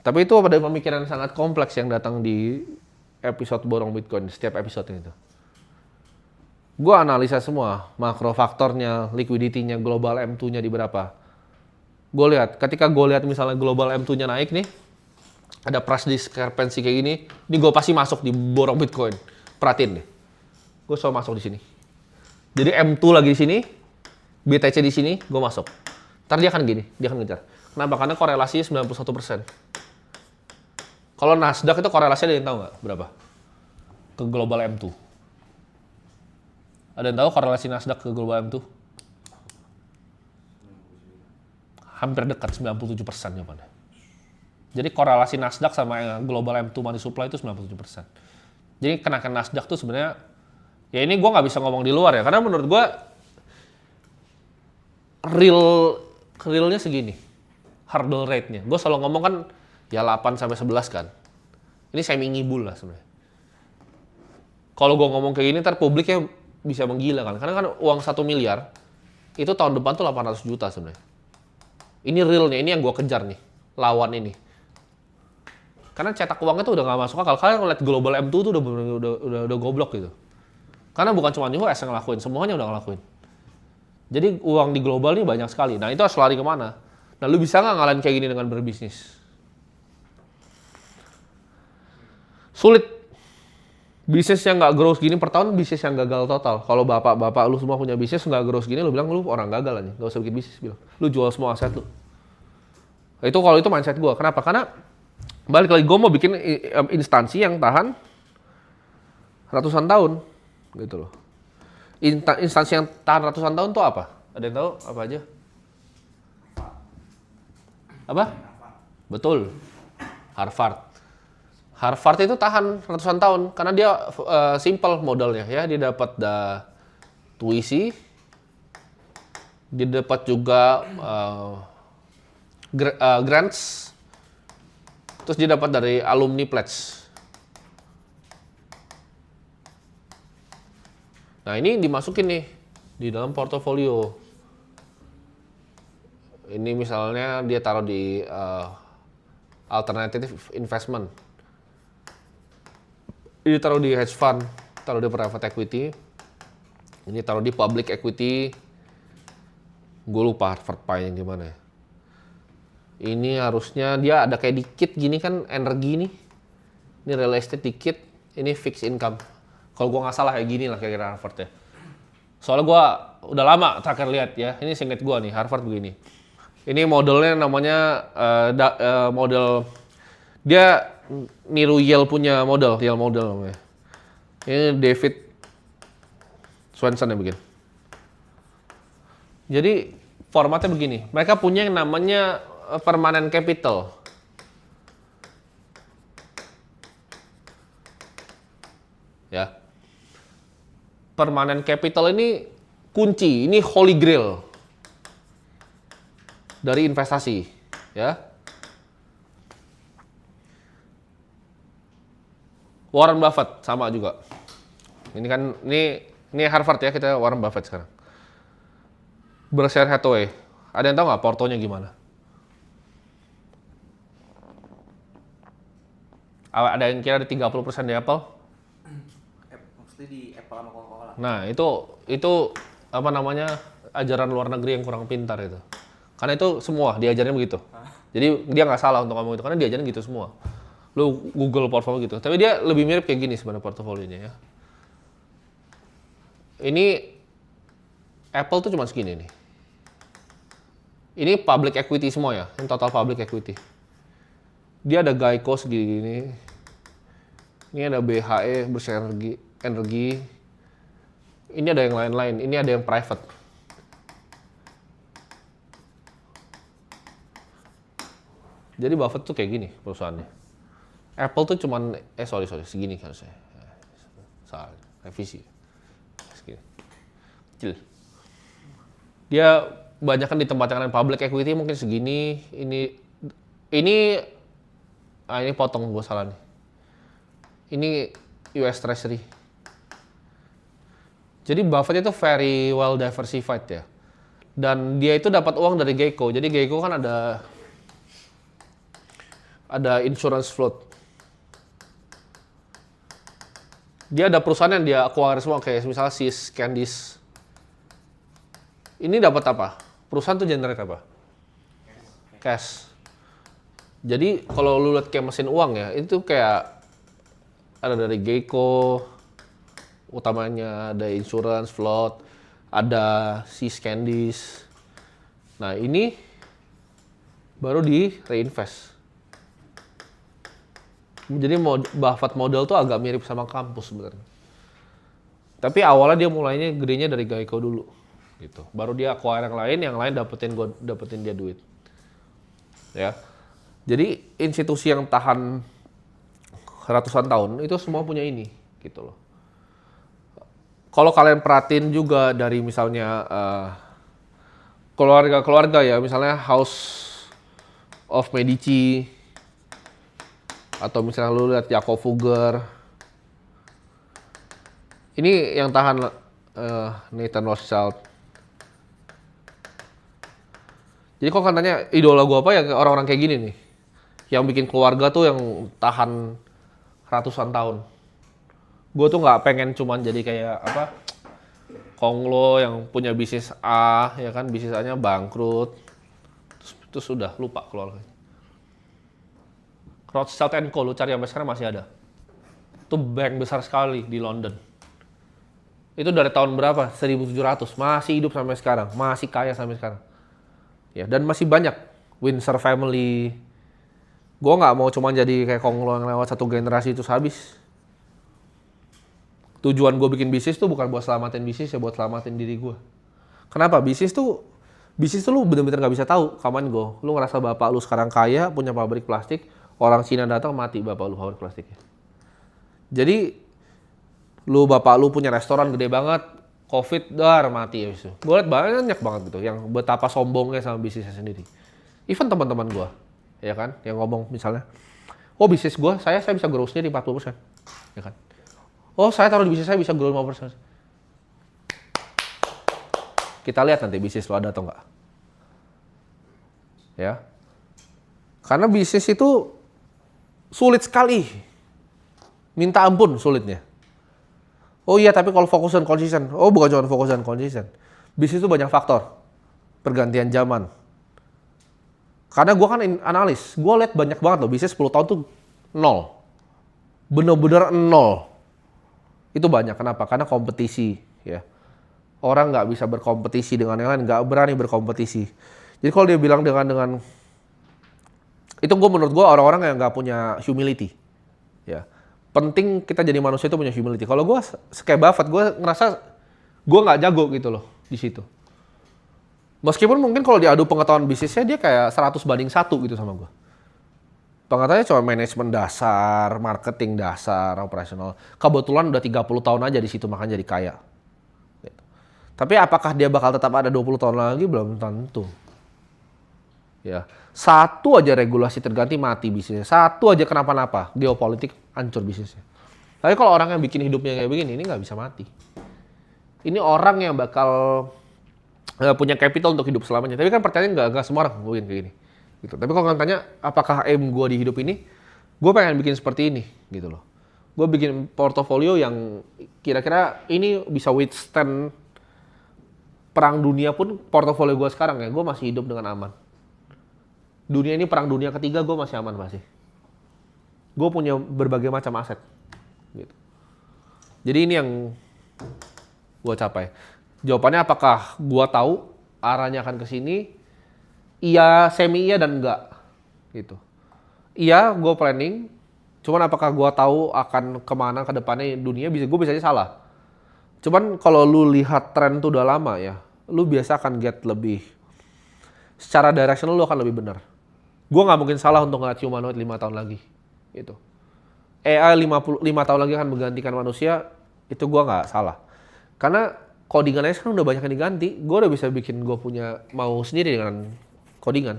Tapi itu pada pemikiran sangat kompleks yang datang di episode Borong Bitcoin, setiap episode itu. Gue analisa semua, makro faktornya, liquidity-nya, global M2-nya di berapa. Gue lihat, ketika gue lihat misalnya global M2-nya naik nih, ada price discrepancy kayak gini, ini gue pasti masuk di Borong Bitcoin. Perhatiin deh. Gue selalu masuk di sini. Jadi M2 lagi di sini, BTC di sini, gue masuk. Ntar dia akan gini, dia akan ngejar. Kenapa? Karena korelasinya 91%. Kalau Nasdaq itu korelasinya ada yang tahu nggak berapa? Ke global M2. Ada yang tahu korelasi Nasdaq ke global M2? Hampir dekat, 97% jawabannya. Jadi korelasi Nasdaq sama global M2 money supply itu 97%. Jadi kenaikan Nasdaq tuh sebenarnya, ya ini gue nggak bisa ngomong di luar ya, karena menurut gue realnya segini, hurdle rate-nya. Gue selalu ngomong kan, ya 8-11 kan. Ini semi ngibul lah sebenarnya. Kalau gue ngomong kayak gini, ntar publiknya bisa menggila kan. Karena kan uang 1 miliar, itu tahun depan tuh 800 juta sebenarnya. Ini realnya, ini yang gue kejar nih, lawan ini. Karena cetak uangnya tuh udah gak masuk akal. Kalian ngeliat global M2 tuh udah goblok gitu. Karena bukan cuma US yang ngelakuin, semuanya udah ngelakuin. Jadi uang di global ini banyak sekali. Nah itu harus lari kemana? Nah lu bisa nggak ngalahin kayak gini dengan berbisnis? Sulit. bisnis yang nggak growth gini per tahun bisnis yang gagal total. Kalau bapak-bapak lu semua punya bisnis nggak growth gini, lu bilang lu orang gagal aja, nggak usah bikin bisnis bilang. Lu jual semua aset lu. Itu kalau itu mindset gue. Kenapa? Karena balik lagi gue mau bikin instansi yang tahan ratusan tahun, gitu loh. Instansi yang tahan ratusan tahun tuh apa? Ada yang tahu apa aja? Apa? Betul. Harvard. Harvard itu tahan ratusan tahun karena dia simple modalnya ya. Dia dapat tuisi, dia dapat juga grants, terus dia dapat dari alumni pledge. Nah ini dimasukin nih di dalam portofolio. Ini misalnya dia taruh di alternative investment. Ini taruh di hedge fund, taruh di private equity, ini taruh di public equity. Gue lupa Harvard Pie yang gimana ya. Ini harusnya dia ada kayak dikit gini kan energi nih. Ini real estate dikit, ini fixed income. Kalau gue nggak salah kayak gini lah kira-kira Harvard ya. Soalnya gue udah lama terakhir lihat ya. Ini seinget gue nih Harvard begini. Ini modelnya namanya model dia niru Yale punya model, Yale model namanya. Ini David Swenson yang bikin. Jadi formatnya begini, mereka punya yang namanya permanent capital. Ya. Permanent capital ini kunci, ini holy grail dari investasi, ya. Warren Buffett sama juga. Ini kan ini Harvard ya, kita Warren Buffett sekarang. Berkshire Hathaway. Ada yang tahu nggak portonya gimana? Ada yang kira ada 30% di Apple? Maksudnya di Apple sama Coca-Cola. Nah, itu apa namanya? Ajaran luar negeri yang kurang pintar itu. Karena itu semua diajarin begitu. Jadi dia nggak salah untuk ngomong itu karena diajarin gitu semua. Lu Google portfolio gitu. Tapi dia lebih mirip kayak gini sebenarnya portofolionya ya. Ini Apple tuh cuma segini nih. Ini public equity semua ya, ini total public equity. Dia ada Geico segini. Ini ada BHE, Berkshire Energy. Ini ada yang lain-lain, ini ada yang private. Jadi Buffett tuh kayak gini perusahaannya. Apple tuh cuman, sorry, segini kan saya. Salah, revisi. Segini. Kecil. Dia banyak kan di tempat yang lain, public equity mungkin segini. Ini potong gue salah nih. Ini US Treasury. Jadi Buffett itu very well diversified ya. Dan dia itu dapat uang dari Geico. Jadi Geico kan ada insurance float. Dia ada perusahaan yang dia acquire semua kayak misalnya Seas, Candies. Ini dapat apa? Perusahaan tuh generate apa? Cash. Jadi kalau lu lihat kayak mesin uang ya, itu kayak ada dari Geico, utamanya ada insurance float, ada Seas, Candies. Nah ini baru di reinvest. Jadi Buffett model tuh agak mirip sama kampus sebenarnya. Tapi awalnya dia mulainya gedenya dari Geico dulu, gitu. Baru dia acquire yang lain dapetin dia duit. Ya. Jadi institusi yang tahan ratusan tahun itu semua punya ini, gitu loh. Kalau kalian perhatiin juga dari misalnya keluarga-keluarga ya, misalnya House of Medici, atau misalnya lu lihat Jakob Fugger, ini yang tahan Nathan Rothschild. Jadi kok katanya idola gue apa ya orang-orang kayak gini nih, yang bikin keluarga tuh yang tahan ratusan tahun. Gue tuh nggak pengen cuman jadi kayak apa Konglo yang punya bisnis A, ya kan bisnis A-nya bangkrut, terus sudah lupa keluarga. Rothschild & Co lu cari sampai sekarang masih ada. Itu bank besar sekali di London. Itu dari tahun berapa? 1700. Masih hidup sampai sekarang. Masih kaya sampai sekarang. Ya, dan masih banyak. Windsor family. Gue nggak mau cuma jadi kayak Konglo yang lewat satu generasi terus habis. Tujuan gue bikin bisnis tuh bukan buat selamatin bisnis ya, buat selamatin diri gue. Kenapa? Bisnis tuh lu bener-bener nggak bisa tahu kapan go. Lu ngerasa bapak lu sekarang kaya, punya pabrik plastik, orang Cina datang mati bapak lu pabrik plastiknya. Jadi bapak lu punya restoran gede banget, COVID mati ya itu. Gue liat banyak banget gitu yang betapa sombongnya sama bisnisnya sendiri. Even teman-teman gue, ya kan, yang ngomong misalnya, oh bisnis gue, saya bisa grow sendiri 40%, ya kan. Oh saya taruh di bisnis saya bisa grow 5%. Kita lihat nanti bisnis lo ada atau enggak. Ya. Karena bisnis itu sulit sekali. Minta ampun sulitnya. Oh iya, tapi kalau fokus dan konsisten. Oh bukan cuma fokus dan konsisten. Bisnis itu banyak faktor. Pergantian zaman. Karena gue kan analis. Gue lihat banyak banget loh. Bisnis 10 tahun tuh nol. Bener-bener nol. Itu banyak. Kenapa? Karena kompetisi. Ya. Orang nggak bisa berkompetisi dengan yang lain. Nggak berani berkompetisi. Jadi kalau dia bilang dengan itu menurut gue orang-orang yang nggak punya humility. Ya. Penting kita jadi manusia itu punya humility. Kalau gue kayak Buffett, gue ngerasa gue nggak jago gitu loh di situ. Meskipun mungkin kalau diadu pengetahuan bisnisnya dia kayak 100 banding 1 gitu sama gue. Pengetahuannya cuma manajemen dasar, marketing dasar, operasional. Kebetulan udah 30 tahun aja di situ makanya jadi kaya. Gitu. Tapi apakah dia bakal tetap ada 20 tahun lagi? Belum tentu. Ya, satu aja regulasi terganti mati bisnisnya. Satu aja kenapa-napa, geopolitik hancur bisnisnya. Tapi kalau orang yang bikin hidupnya kayak begini, ini nggak bisa mati. Ini orang yang bakal punya capital untuk hidup selamanya. Tapi kan pertanyaan nggak semua orang bikin kayak gini. Gitu. Tapi kalau kalian tanya, apakah aim gue di hidup ini? Gue pengen bikin seperti ini, gitu loh. Gue bikin portofolio yang kira-kira ini bisa withstand perang dunia pun portofolio gue sekarang ya, gue masih hidup dengan aman. Dunia ini perang dunia ketiga gue masih aman pasti. Gue punya berbagai macam aset. Gitu. Jadi ini yang gue capai. Jawabannya apakah gue tahu arahnya akan ke sini? Iya, semi iya dan enggak. Gitu. Iya, gue planning. Cuman apakah gue tahu akan kemana ke depannya dunia? Gue bisa aja salah. Cuman kalau lu lihat tren tuh udah lama ya, lu biasa akan get lebih. Secara direction lu akan lebih benar. Gue nggak mungkin salah untuk ngeliat humanoid 5 tahun lagi. Gitu. AI 5 tahun lagi akan menggantikan manusia, itu gue nggak salah. Karena codingannya sekarang udah banyak yang diganti. Gue udah bisa bikin gue punya mau sendiri dengan codingan.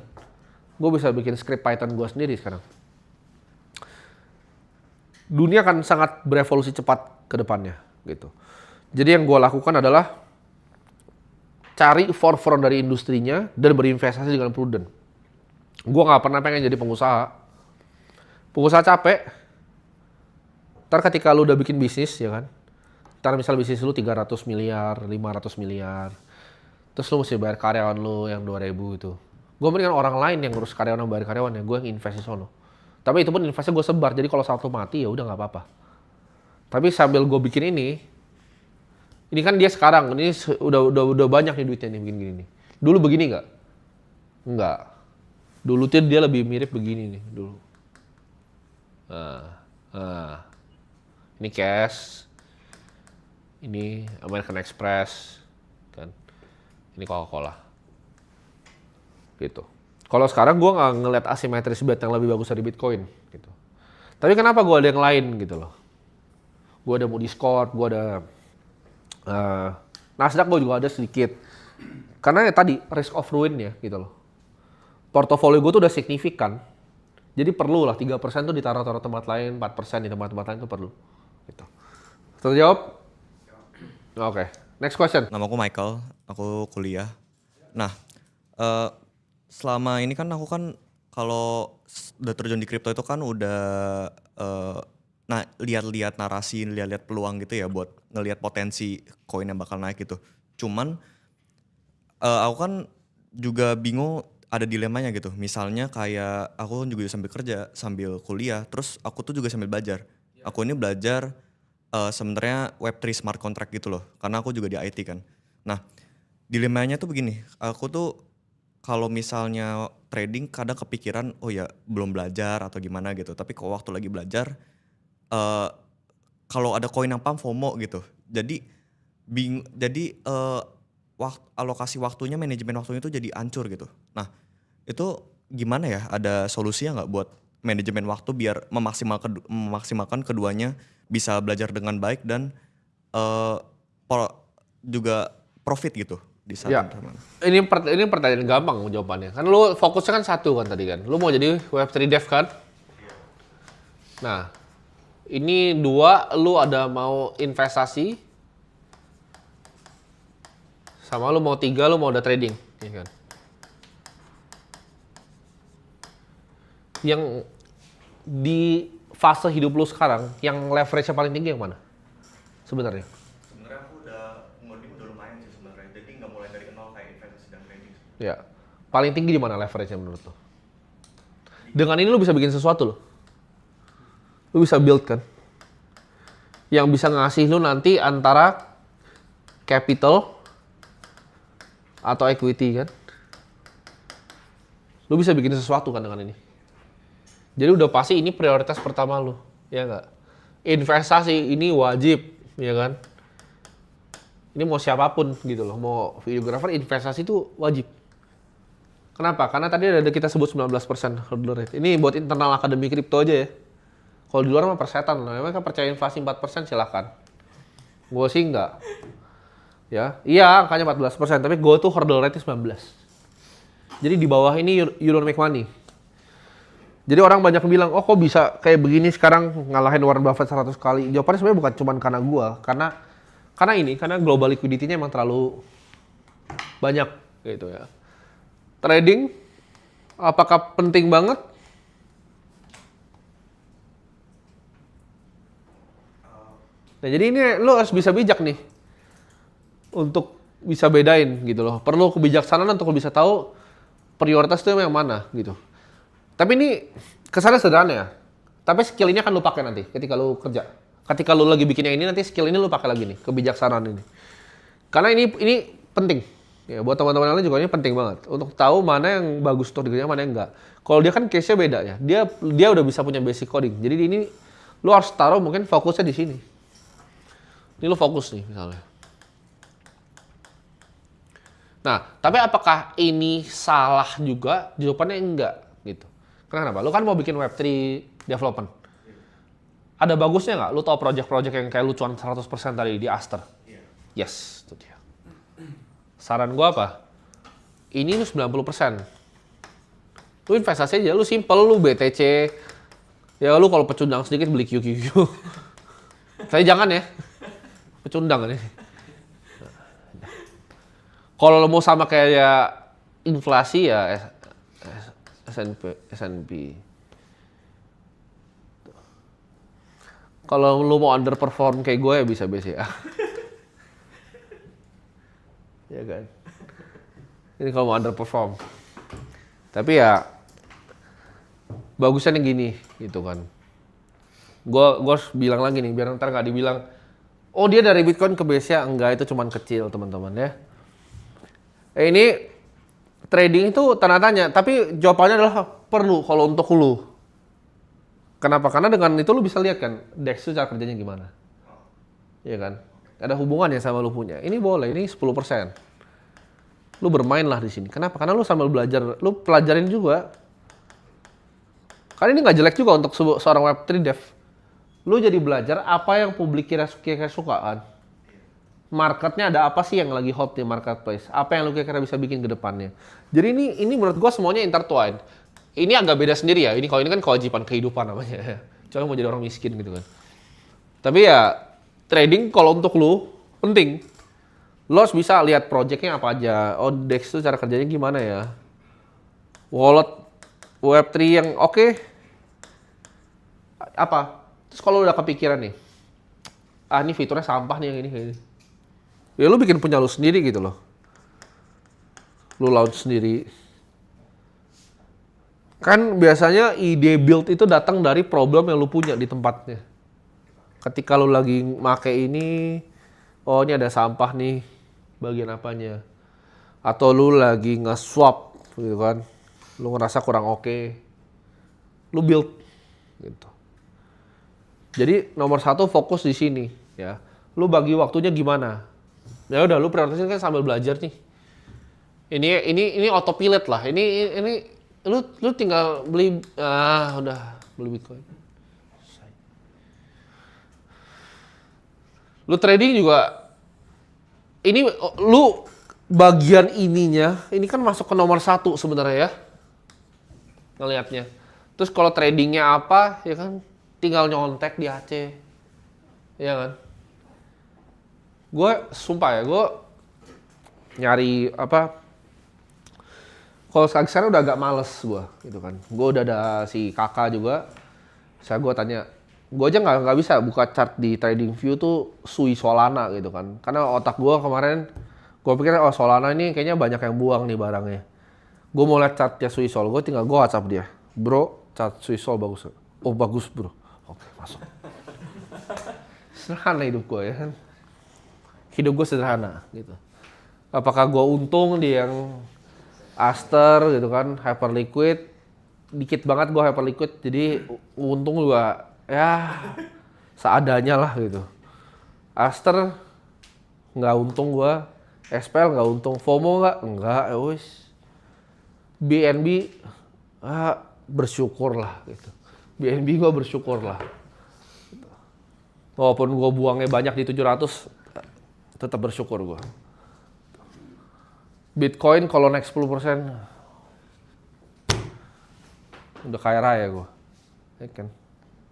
Gue bisa bikin script Python gue sendiri sekarang. Dunia akan sangat berevolusi cepat ke depannya. Gitu. Jadi yang gue lakukan adalah cari forefront dari industrinya dan berinvestasi dengan prudent. Gue gak pernah pengen jadi pengusaha. Pengusaha capek. Ntar ketika lu udah bikin bisnis ya kan. Ntar misal bisnis lu 300 miliar, 500 miliar. Terus lu mesti bayar karyawan lu yang 2000 itu. Gue mendingan orang lain yang ngurus karyawan dan bayar karyawan ya. Gue yang invest di sono. Tapi itu pun investnya gue sebar. Jadi kalau satu mati ya udah gak apa-apa. Tapi sambil gue bikin ini kan dia sekarang. Ini udah banyak nih duitnya nih bikin gini nih. Dulu begini gak? Enggak. Dulu tuh dia lebih mirip begini nih dulu. Ini cash, ini American Express, kan? Ini Coca-Cola, gitu. Kalau sekarang gue nggak ngeliat asimetris bet yang lebih bagus dari Bitcoin, gitu. Tapi kenapa gue ada yang lain gitu loh? Gue ada Moody's Corp, gue ada Nasdaq, gue juga ada sedikit. Karena ya tadi risk of ruin ya, gitu loh. Portofolio gue tuh udah signifikan. Jadi perlu lah 3% tuh ditaruh-taruh tempat lain, 4% di tempat-tempat lain tuh perlu. Gitu. Terjawab? Oke. Next question. Nama aku Michael, aku kuliah. Nah, selama ini kan aku kan kalau udah terjun di kripto itu kan udah lihat-lihat narasi, lihat-lihat peluang gitu ya buat ngelihat potensi koin yang bakal naik gitu. Cuman aku kan juga bingung, ada dilemanya gitu. Misalnya kayak aku juga sambil kerja, sambil kuliah, terus aku tuh juga sambil belajar. Aku ini belajar sebenarnya Web3 smart contract gitu loh. Karena aku juga di IT kan. Nah, dilemanya tuh begini. Aku tuh kalau misalnya trading kadang kepikiran, oh ya belum belajar atau gimana gitu. Tapi kalau waktu lagi belajar, eh kalau ada koin yang pump FOMO gitu. Jadi alokasi waktunya, manajemen waktunya itu jadi hancur gitu. Nah, itu gimana ya? Ada solusinya nggak buat manajemen waktu biar memaksimalkan keduanya bisa belajar dengan baik dan eh, juga profit gitu di saat Ya. yang bersamaan? Ini pertanyaan gampang jawabannya. Kan lu fokusnya kan satu kan tadi kan. Lu mau jadi Web3 dev kan? Nah, ini dua, lu ada mau investasi, sama lu mau tiga, lu mau ada trading, ya kan? Yang di fase hidup lu sekarang, yang leverage-nya paling tinggi yang mana? Sebenarnya. Sebenarnya aku udah lumayan sih sebenarnya. Jadi nggak mulai dari nol kayak investasi dan trading. Ya. Paling tinggi di mana leverage-nya menurut lu? Dengan ini lu bisa bikin sesuatu loh. Lu bisa build kan? Yang bisa ngasih lu nanti antara capital atau equity kan? Lu bisa bikin sesuatu kan dengan ini. Jadi udah pasti ini prioritas pertama lu, ya nggak? Investasi ini wajib, ya kan? Ini mau siapapun gitu loh, mau videographer investasi itu wajib. Kenapa? Karena tadi ada kita sebut 19% hurdle rate. Ini buat internal akademi kripto aja ya. Kalau di luar mah persetan loh. Memang kan percaya inflasi 4% silakan. Gue sih enggak. Ya, iya angkanya 14%, tapi gue tuh hurdle rate 19. Jadi di bawah ini you don't make money. Jadi orang banyak bilang, oh kok bisa kayak begini sekarang ngalahin Warren Buffett 100 kali. Jawabannya sebenarnya bukan cuma karena gue, karena global liquidity-nya emang terlalu banyak gitu ya. Trading, apakah penting banget? Nah jadi ini lo harus bisa bijak nih untuk bisa bedain gitu loh. Perlu kebijaksanaan untuk lo bisa tahu prioritas itu yang mana gitu. Tapi ini kesannya sederhana ya. Tapi skill ini akan lo pakai nanti ketika lo kerja. Ketika lo lagi bikin yang ini nanti skill ini lo pakai lagi nih, kebijaksanaan ini. Karena ini penting. Ya, buat teman-teman yang lain juga ini penting banget untuk tahu mana yang bagus untuk dikerjain, mana yang enggak. Kalau dia kan case-nya beda ya. Dia udah bisa punya basic coding. Jadi ini lo harus taruh mungkin fokusnya di sini. Ini lo fokus nih misalnya. Nah, tapi apakah ini salah juga? Jawabannya enggak gitu. Kenapa? Lo kan mau bikin Web3 development. Ada bagusnya nggak? Lo tau project-project yang kayak lu cuan 100% tadi di Aster? Yes, itu dia. Saran gua apa? Ini lu 90%. Lu investasi aja, lu simple, lu BTC. Ya lu kalau pecundang sedikit beli QQQ. Saya jangan ya. Pecundang nih. Kalau lo mau sama kayak inflasi ya S&P. Kalau lo mau underperform kayak gue ya bisa BCA. Ya kan. Ini kalau mau underperform. Tapi ya bagusnya nih gini gitu kan. Gue harus bilang lagi nih biar ntar nggak dibilang, oh dia dari Bitcoin ke BCA. Enggak, itu cuman kecil teman-teman ya. Ini trading itu tanda tanya, tapi jawabannya adalah perlu kalau untuk lu. Kenapa? Karena dengan itu lu bisa lihat kan DEX itu cara kerjanya gimana. Iya kan? Ada hubungannya sama lu punya. Ini boleh, ini 10%. Lu bermainlah di sini. Kenapa? Karena lu sambil belajar, lu pelajarin juga. Karena ini nggak jelek juga untuk seorang Web3 dev. Lu jadi belajar apa yang publik kira-kira sukaan. Marketnya ada apa sih yang lagi hot di marketplace? Apa yang lu kira-kira bisa bikin ke depannya? Jadi ini menurut gua semuanya intertwined. Ini agak beda sendiri ya. Ini kan kewajiban kehidupan namanya. Coba mau jadi orang miskin gitu kan. Tapi ya trading kalau untuk lu penting. Lu harus bisa lihat projectnya apa aja. Oh DEX itu cara kerjanya gimana ya? Wallet Web3 yang oke. Apa? Terus kalau udah kepikiran nih. Ini fiturnya sampah nih yang ini kayak ini. Ya lu bikin punya lu sendiri gitu loh. Lu launch sendiri. Kan biasanya ide build itu datang dari problem yang lu punya di tempatnya. ketika lu lagi make ini, oh ini ada sampah nih, bagian apanya. Atau lu lagi nge-swap gitu kan, lu ngerasa kurang oke, lu build gitu. Jadi nomor 1 fokus di sini ya. Lu bagi waktunya gimana? Ya udah lu prioritasin kan sambil belajar nih. Ini autopilot lah. Ini lu tinggal beli udah beli Bitcoin. Lu trading juga ini lu bagian ininya ini kan masuk ke nomor 1 sebenarnya ya. Ngelihatnya. Terus kalau tradingnya apa ya kan tinggal nyontek di AC. Ya kan? Gue sumpah ya, gue nyari apa kalau sekarang udah agak males gue gitu kan. Gue udah ada si kakak juga. Saya gue tanya, gue aja nggak bisa buka chart di TradingView tuh Sui Solana gitu kan. Karena otak gue kemarin, gue pikir oh Solana ini kayaknya banyak yang buang nih barangnya. Gue mau lihat chartnya Sui Sol, gue tinggal gue WhatsApp dia. Bro, chart Sui Sol bagus. Oh bagus bro. Oke masuk. Sederhana hidup gue ya kan. Hidup gue sederhana gitu. Apakah gue untung di yang Aster gitu kan, Hyperliquid, dikit banget gue Hyperliquid, jadi untung juga ya seadanya lah gitu. Aster nggak untung gue, SPL nggak untung, FOMO nggak, ya wis. BNB bersyukur lah gitu. BNB gue bersyukur lah. Walaupun gue buangnya banyak di 700, tetap bersyukur gue. Bitcoin kalau naik 10%, udah kaya raya gue. Ya kan?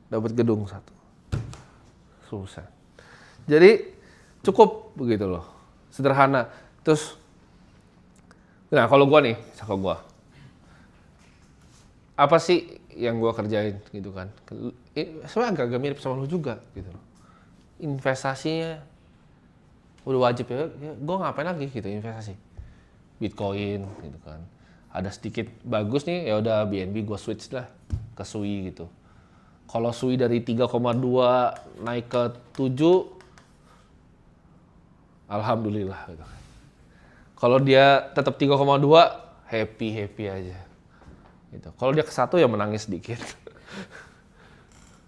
Dapat gedung 1. Susah. Jadi cukup begitu loh. Sederhana. Terus, nah kalau gue nih, sama gue. Apa sih yang gue kerjain gitu kan? Sebenarnya agak mirip sama lu juga gitu loh. Investasinya udah wajib ya gue ngapain lagi gitu investasi Bitcoin gitu kan, ada sedikit bagus nih ya udah BNB gue switch lah ke Sui gitu. Kalau Sui dari 3,2 naik ke 7 alhamdulillah gitu. Kalau dia tetap 3,2 happy aja gitu. Kalau dia ke 1 ya menangis sedikit.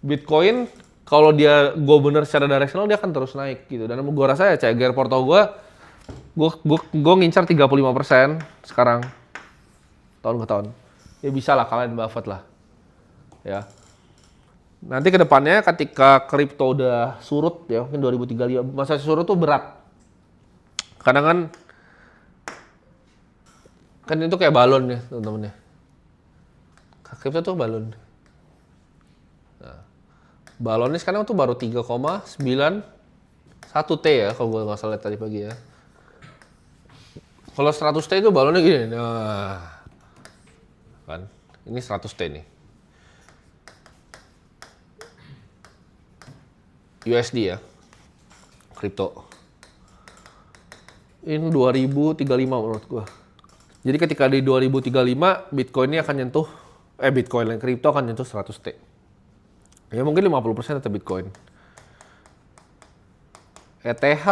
Bitcoin kalau dia gue bener secara directional dia akan terus naik gitu. Dan gue rasa ya CAGR Porto gue ngincar 35% sekarang tahun ke tahun. Ya bisa lah kalahin Buffett lah. Ya. Nanti ke depannya ketika kripto udah surut ya, mungkin 2035 masa surut tuh berat. Kadang kan itu kayak balon ya, teman-teman ya. Kripto tuh balon. Balonnya sekarang tuh baru 3,91 T ya kalau gue nggak salah lihat tadi pagi ya. Kalau 100 T itu balonnya gini, nah kan ini 100 T nih. USD ya, kripto. Ini 2035 menurut gue. Jadi ketika di 2035 Bitcoin ini akan nyentuh, Bitcoin dan kripto akan nyentuh 100 T. Ya mungkin 50% tetap Bitcoin. ETH,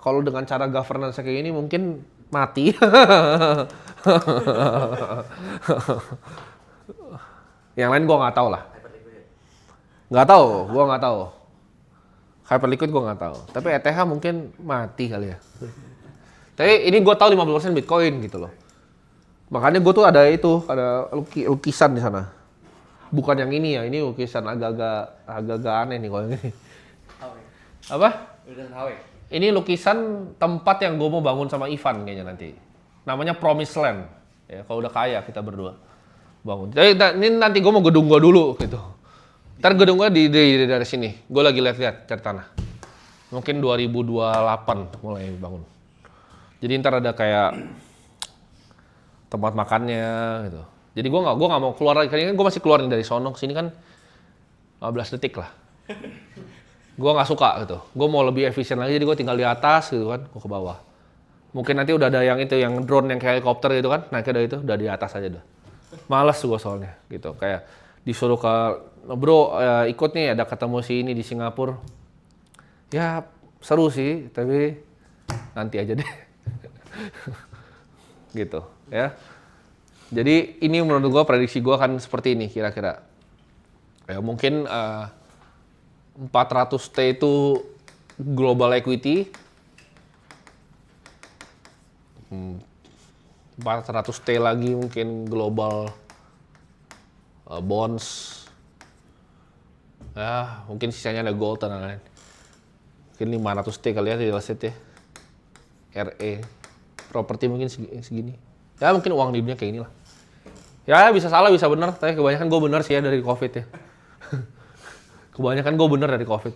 kalau dengan cara governance kayak ini mungkin mati. Yang lain gue nggak tahu lah. Nggak tahu, gue nggak tahu. Hyperliquid gue nggak tahu. Tapi ETH mungkin mati kali ya. Tapi ini gue tahu 50% Bitcoin gitu loh. Makanya gue tuh ada lukisan di sana. Bukan yang ini ya, ini lukisan agak-agak aneh nih kalau ini. Apa? Ini lukisan tempat yang gue mau bangun sama Ivan kayaknya nanti. Namanya Promised Land. Ya, kalau udah kaya kita berdua bangun. Jadi ini nanti gue mau gedung gue dulu gitu. Ntar gedung gue dari sini. Gue lagi lihat cari tanah. Mungkin 2028 mulai bangun. Jadi ntar ada kayak tempat makannya gitu. Jadi gue nggak mau keluar lagi, karena gue masih keluar dari sono sini kan 15 detik lah. Gue nggak suka gitu. Gue mau lebih efisien lagi, jadi gue tinggal di atas gitu kan, gue ke bawah. Mungkin nanti udah ada yang itu, yang drone yang kayak helikopter gitu kan, naiknya dari itu udah di atas aja udah. Males gue soalnya gitu, kayak disuruh ke bro ikut nih ada ketemu si ini di Singapura. Ya seru sih, tapi nanti aja deh. Gitu ya. Jadi ini menurut gua prediksi gua akan seperti ini kira-kira. Ya mungkin 400T itu global equity. 400T lagi mungkin global bonds. Ya, mungkin sisanya ada gold dan lain-lain. Mungkin 500T kali ya real estate ya. RE. Properti mungkin segini. Ya mungkin uang di dunia kayak gini lah. Ya bisa salah bisa benar, tapi kebanyakan gue benar sih ya dari COVID ya. Kebanyakan gue benar dari COVID.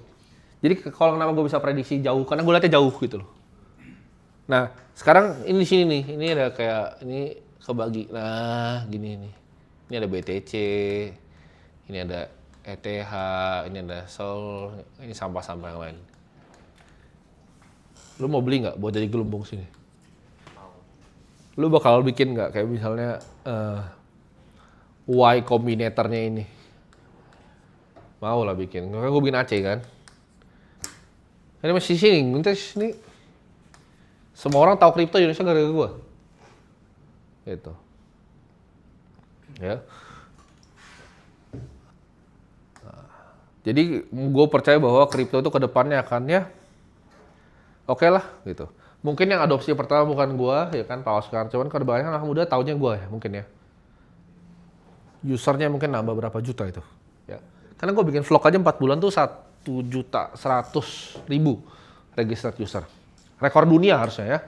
Jadi kalau kenapa gue bisa prediksi jauh, karena gue lihatnya jauh gitu loh. Nah, sekarang ini di sini nih, ini ada kayak, ini kebagi, nah gini nih. Ini ada BTC, ini ada ETH, ini ada Sol, ini sampah-sampah yang lain. Lu mau beli nggak buat jadi gelembung sini? Lu bakal bikin nggak kayak misalnya Y Combinator-nya ini? Mau lah bikin, makanya gue bikin Aceh kan. Ini masih sini, ini semua orang tahu kripto Indonesia gara-gara gue. Gitu. Ya. Jadi gue percaya bahwa kripto itu kedepannya akan ya oke lah gitu. Mungkin yang adopsi pertama bukan gue ya kan Pak Oscar, cuman kebanyakan anak muda taunya gue ya mungkin ya. Usernya mungkin nambah berapa juta itu. Ya. Karena gue bikin vlog aja 4 bulan tuh 1.100.000 registered user. Rekor dunia harusnya ya.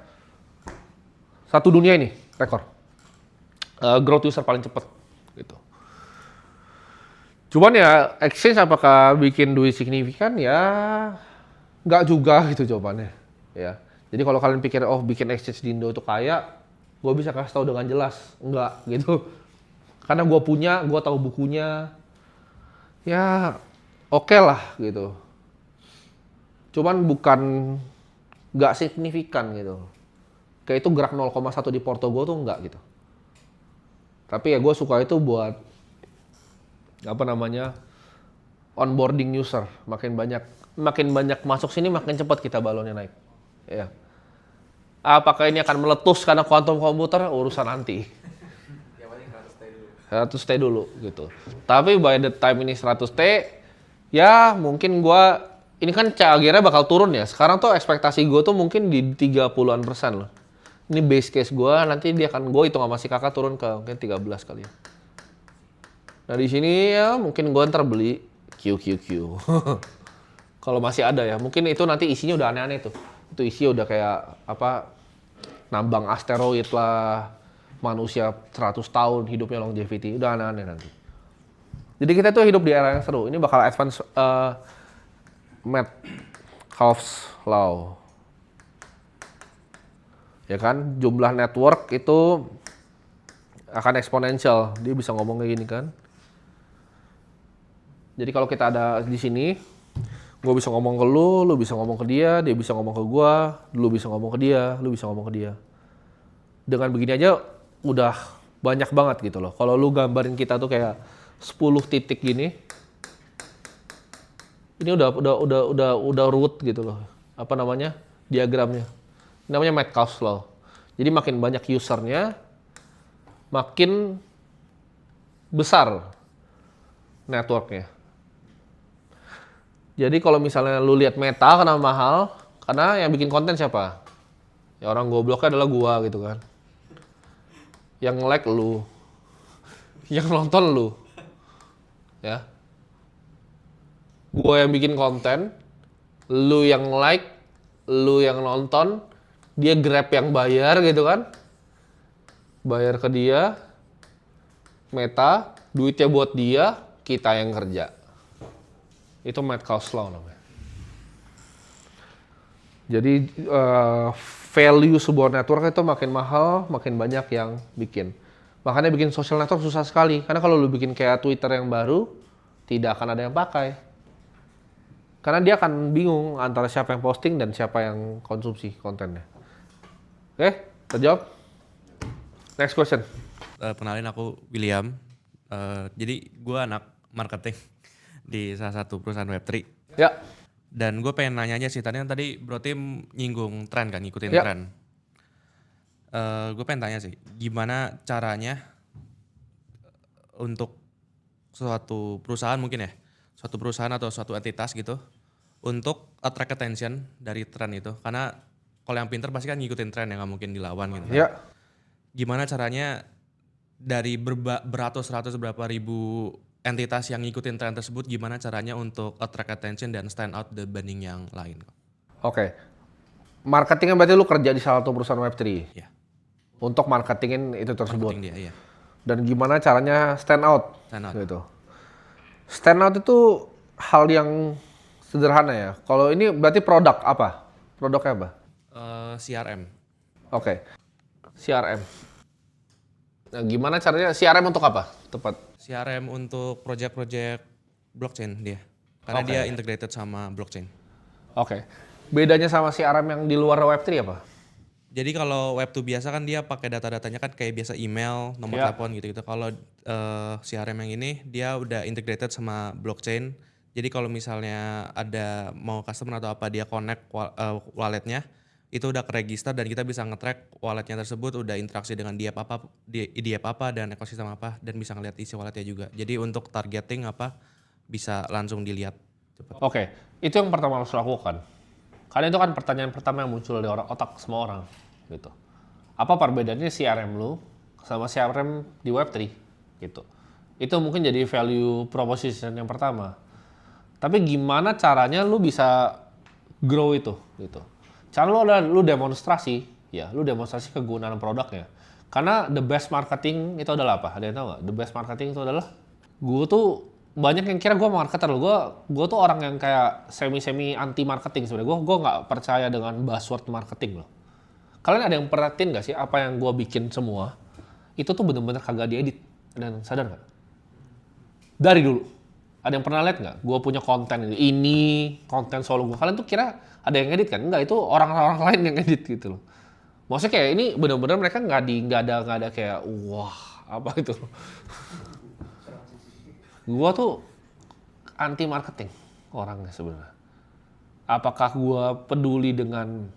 Satu dunia ini rekor. Growth user paling cepat gitu. Cuman ya exchange apakah bikin duit signifikan ya nggak juga gitu jawabannya ya. Jadi kalau kalian pikir oh bikin exchange di Indo itu kaya, gue bisa kasih tahu dengan jelas enggak gitu. Karena gue punya, gue tahu bukunya, ya oke lah gitu. Cuman bukan nggak signifikan gitu. Kayak itu gerak 0,1 di porto gue tuh enggak gitu. Tapi ya gue suka itu buat apa namanya onboarding user, makin banyak masuk sini makin cepat kita balonnya naik. Ya. Apakah ini akan meletus karena quantum komputer urusan nanti. Yang penting 100T dulu. 100T dulu gitu. Tapi by the time ini 100T ya mungkin gua ini kan akhirnya bakal turun ya. Sekarang tuh ekspektasi gue tuh mungkin di 30-an % loh. Ini base case gue, nanti dia akan gue hitung sama si kakak turun ke mungkin 13 kali ya. Nah di sini ya mungkin gue ntar beli QQQ. Kalau masih ada ya, mungkin itu nanti isinya udah aneh-aneh tuh. Itu isi udah kayak apa, nambang asteroid lah, manusia 100 tahun hidupnya longevity, udah aneh-aneh nanti. Jadi kita tuh hidup di era yang seru. Ini bakal advance Metcalfe's Law. Ya kan, jumlah network itu akan eksponensial. Dia bisa ngomong kayak gini kan. Jadi kalau kita ada di sini, gue bisa ngomong ke lu bisa ngomong ke dia bisa ngomong ke gue, lu bisa ngomong ke dia, lu bisa ngomong ke dia. Dengan begini aja udah banyak banget gitu loh. Kalau lu gambarin kita tuh kayak 10 titik gini, ini udah root gitu loh. Apa namanya? Diagramnya. Ini namanya Metcalfe's Law. Jadi makin banyak usernya, makin besar networknya. Jadi kalau misalnya lu lihat Meta kenapa mahal, karena yang bikin konten siapa? Ya orang gobloknya adalah gua gitu kan. Yang like lu, yang nonton lu, ya. Gua yang bikin konten, lu yang like, lu yang nonton, dia Grab yang bayar gitu kan. Bayar ke dia, Meta, duitnya buat dia, kita yang kerja. Itu Metcalfe's Law namanya. Jadi value sebuah network itu makin mahal, makin banyak yang bikin. Makanya bikin social network susah sekali. Karena kalau lu bikin kayak Twitter yang baru, tidak akan ada yang pakai. Karena dia akan bingung antara siapa yang posting dan siapa yang konsumsi kontennya. Oke, terjawab? Next question. Kenalin aku William. Jadi gue anak marketing di salah satu perusahaan Web3. Ya. Dan gue pengen nanya aja sih, tadi Bro Tim nyinggung tren kan, ngikutin Ya. tren. Gue pengen tanya sih, gimana caranya untuk suatu perusahaan mungkin ya, suatu perusahaan atau suatu entitas gitu, untuk attract attention dari tren itu. Karena kalau yang pinter pasti kan ngikutin tren ya, nggak mungkin dilawan gitu kan. Ya. Gimana caranya dari beratus-ratus berapa ribu entitas yang ngikutin tren tersebut, gimana caranya untuk attract attention dan stand out dibanding yang lain? Oke. Marketingnya berarti lu kerja di salah satu perusahaan Web3 Ya, untuk marketingin itu tersebut. marketing dia, iya. Dan gimana caranya stand out, Stand out. gitu. Stand out itu hal yang sederhana ya. Kalau ini berarti produk apa? Produknya apa? CRM. Oke. CRM. Nah, gimana caranya CRM untuk apa? Tepat. CRM untuk project-project blockchain dia. Karena Oke. dia integrated sama blockchain. Oke. Bedanya sama CRM yang di luar Web3 apa? Jadi kalau Web2 biasa kan dia pakai data-datanya kan kayak biasa email, nomor Ya. telepon gitu-gitu. Kalau CRM yang ini dia udah integrated sama blockchain. Jadi kalau misalnya ada mau customer atau apa dia connect walletnya, itu udah keregister dan kita bisa nge-track walletnya tersebut, udah interaksi dengan di app apa dan ekosistem apa, dan bisa ngeliat isi walletnya juga. Jadi untuk targeting apa bisa langsung dilihat cepat. Oke. Itu yang pertama harus lakukan. Karena itu kan pertanyaan pertama yang muncul di otak semua orang, gitu. Apa perbedaannya CRM lu sama CRM di Web3, gitu. Itu mungkin jadi value proposition yang pertama. Tapi gimana caranya lu bisa grow itu, gitu. Cara lu adalah lu demonstrasi kegunaan produknya. Karena the best marketing itu adalah apa? Ada yang tahu nggak? The best marketing itu adalah gue tuh banyak yang kira gue marketer loh. Gue tuh orang yang kayak semi anti marketing sebenarnya. Gue nggak percaya dengan buzzword marketing loh. Kalian ada yang perhatiin nggak sih apa yang gue bikin semua itu tuh bener-bener kagak diedit? Dan sadar nggak? Dari dulu. Ada yang pernah lihat nggak? Gue punya konten ini konten solo gue. Kalian tuh kira ada yang edit kan? Enggak, itu orang-orang lain yang edit gitu loh. Maksudnya kayak ini bener-bener mereka nggak ada kayak wah apa itu. Gua tuh anti marketing orangnya sebenarnya. Apakah gua peduli dengan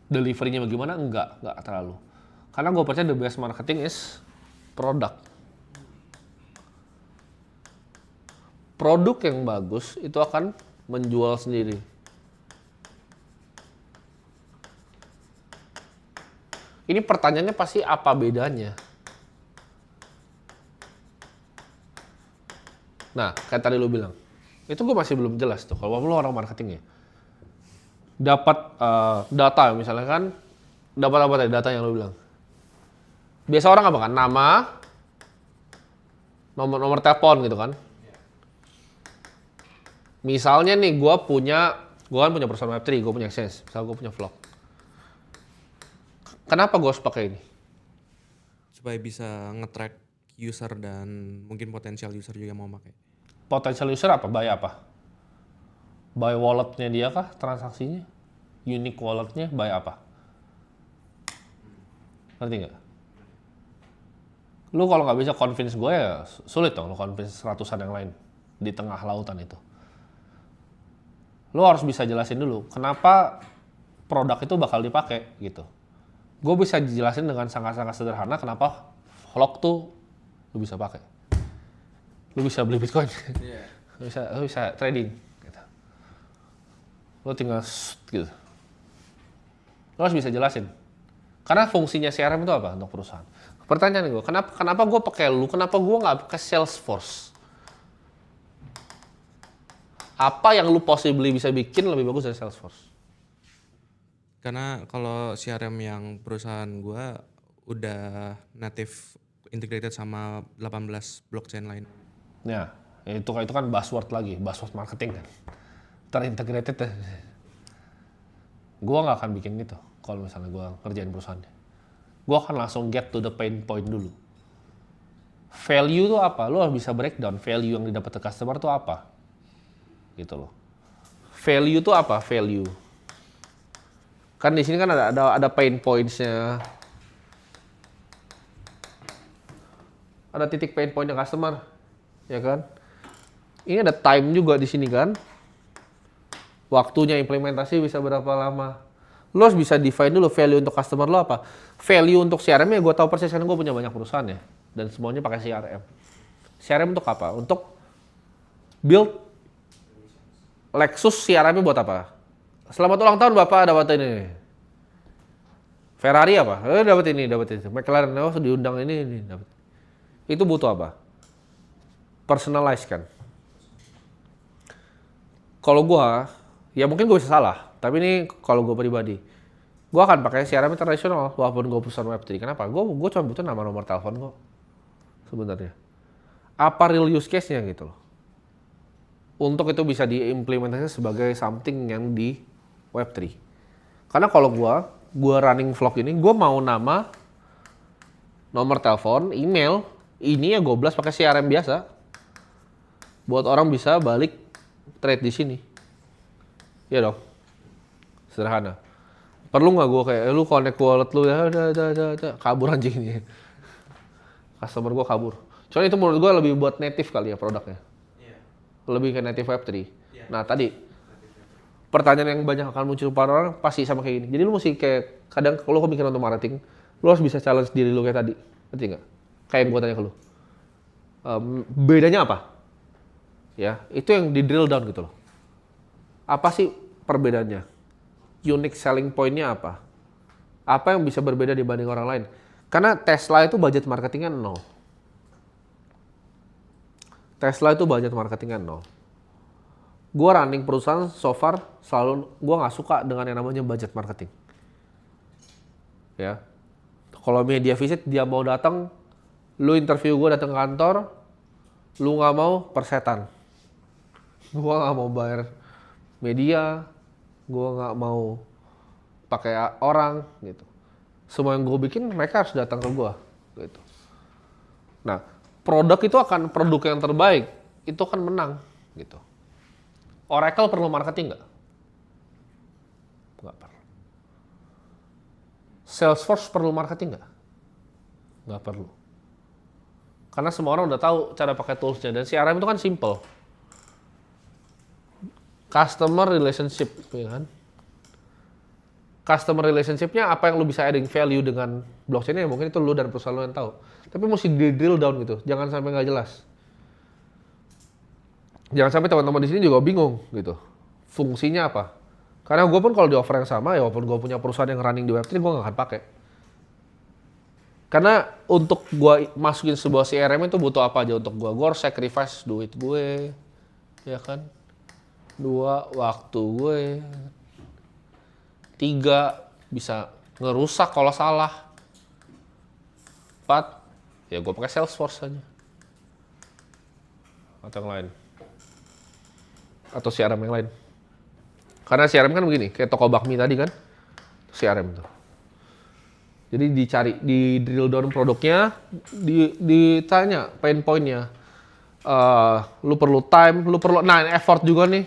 deliverynya bagaimana? Enggak terlalu. Karena gua percaya the best marketing is produk. Produk yang bagus itu akan menjual sendiri. Ini pertanyaannya pasti apa bedanya? Nah, kayak tadi lu bilang, itu gue masih belum jelas tuh. Kalau lu orang marketing ya, dapat data misalnya kan, dapat apa tadi data yang lu bilang? Biasa orang apa kan? Nama, nomor telepon gitu kan? Misalnya nih, gue kan punya perusahaan Web3, gue punya Exchange, misalnya gue punya vlog. Kenapa gue harus pakai ini? Supaya bisa nge-track user dan mungkin potensial user juga mau pakai. Potensial user apa? Buy apa? Buy walletnya dia kah? Transaksinya? Unique walletnya? Buy apa? Ngerti nggak? Lu kalau nggak bisa convince gue ya sulit dong lu convince ratusan yang lain di tengah lautan itu. Lu harus bisa jelasin dulu kenapa produk itu bakal dipakai gitu. Gue bisa jelasin dengan sangat-sangat sederhana kenapa vlog tuh lu bisa pakai. Lu bisa beli Bitcoin. Lu bisa trading gitu. Lu tinggal gitu. Lu harus bisa jelasin. Karena fungsinya CRM itu apa untuk perusahaan? Pertanyaan gue, kenapa gue pakai lu? Kenapa gue nggak pakai Salesforce? Apa yang lu possibly bisa bikin lebih bagus dari Salesforce? Karena kalau CRM yang perusahaan gua udah native integrated sama 18 blockchain lain. Ya, itu kan buzzword lagi, buzzword marketing kan. Terintegrated. Gue nggak akan bikin itu kalau misalnya gue kerjain perusahaannya. Gue akan langsung get to the pain point dulu. Value itu apa? Lo harus bisa breakdown value yang didapat ke customer itu apa? Gitu loh. Value itu apa? Value. Kan di sini kan ada pain points-nya. ada titik pain point customer, ya kan? Ini ada time juga di sini kan. Waktunya implementasi bisa berapa lama. Lo harus bisa define dulu value untuk customer lo apa. Value untuk CRM ya gue tahu persis karena gue punya banyak perusahaan ya. Dan semuanya pakai CRM. CRM untuk apa? Untuk build Lexus CRM-nya buat apa? Selamat ulang tahun Bapak, dapat ini. Ferrari apa? Dapat ini, dapat itu. McLaren diundang ini dapat. Itu butuh apa? Personalize kan. Kalau gua, ya mungkin gue bisa salah, tapi ini kalau gue pribadi, gue akan pakai CRM internasional walaupun gue perusahaan Web3. Kenapa? Gue cuma butuh nama nomor telepon kok sebenarnya. Apa real use case-nya gitu loh. Untuk itu bisa diimplementasikan sebagai something yang di Web3. Karena kalau gue running vlog ini, gue mau nama, nomor telepon, email, ini ya gue blast pakai CRM biasa. Buat orang bisa balik trade di sini. Iya dong. Sederhana. Perlu nggak gue kayak, lu connect wallet lu ya, udah, kabur anjing ini. Customer gue kabur. Soalnya itu menurut gue lebih buat native kali ya produknya. Lebih ke native Web3. Nah tadi, pertanyaan yang banyak akan muncul para orang pasti sama kayak gini. Jadi lu mesti kayak, kadang kalau lu mikir untuk marketing, lu harus bisa challenge diri lu kayak tadi. Ngerti nggak? Kayak yang gue tanya ke lu. Bedanya apa? Ya, itu yang di drill down gitu loh. Apa sih perbedaannya? Unique selling point-nya apa? Apa yang bisa berbeda dibanding orang lain? Karena Tesla itu budget marketingnya 0. Tesla itu budget marketingnya 0. Gue running perusahaan so far selalu gue nggak suka dengan yang namanya budget marketing. Ya, kalau media visit dia mau datang, lu interview gue datang ke kantor, lu nggak mau persetan. Gue nggak mau bayar media, gue nggak mau pakai orang gitu. Semua yang gue bikin mereka harus datang ke gue gitu. Nah, produk itu akan produk yang terbaik itu akan menang gitu. Oracle perlu marketing nggak? Nggak perlu. Salesforce perlu marketing nggak? Nggak perlu. Karena semua orang udah tahu cara pakai toolsnya dan CRM itu kan simple. Customer relationship, ya kan? Customer relationship-nya apa yang lu bisa adding value dengan blockchain ya mungkin itu lu dan perusahaan lu yang tahu. Tapi mesti di drill down gitu, jangan sampai nggak jelas. Jangan sampai teman-teman di sini juga bingung gitu. Fungsinya apa? Karena gue pun kalau di offer yang sama ya walaupun gue punya perusahaan yang running di Web3 gue nggak akan pakai. Karena untuk gue masukin sebuah CRM itu butuh apa aja untuk gue? Gue harus sacrifice duit gue, ya kan? 2, waktu gue. 3, bisa ngerusak kalau salah. 4, ya gue pakai Salesforce aja. Atau yang lain. Atau CRM yang lain. Karena CRM kan begini, kayak toko bakmi tadi kan. CRM tuh. Jadi dicari, di drill down produknya, ditanya pain point-nya. Lu perlu time, lu perlu, nah effort juga nih.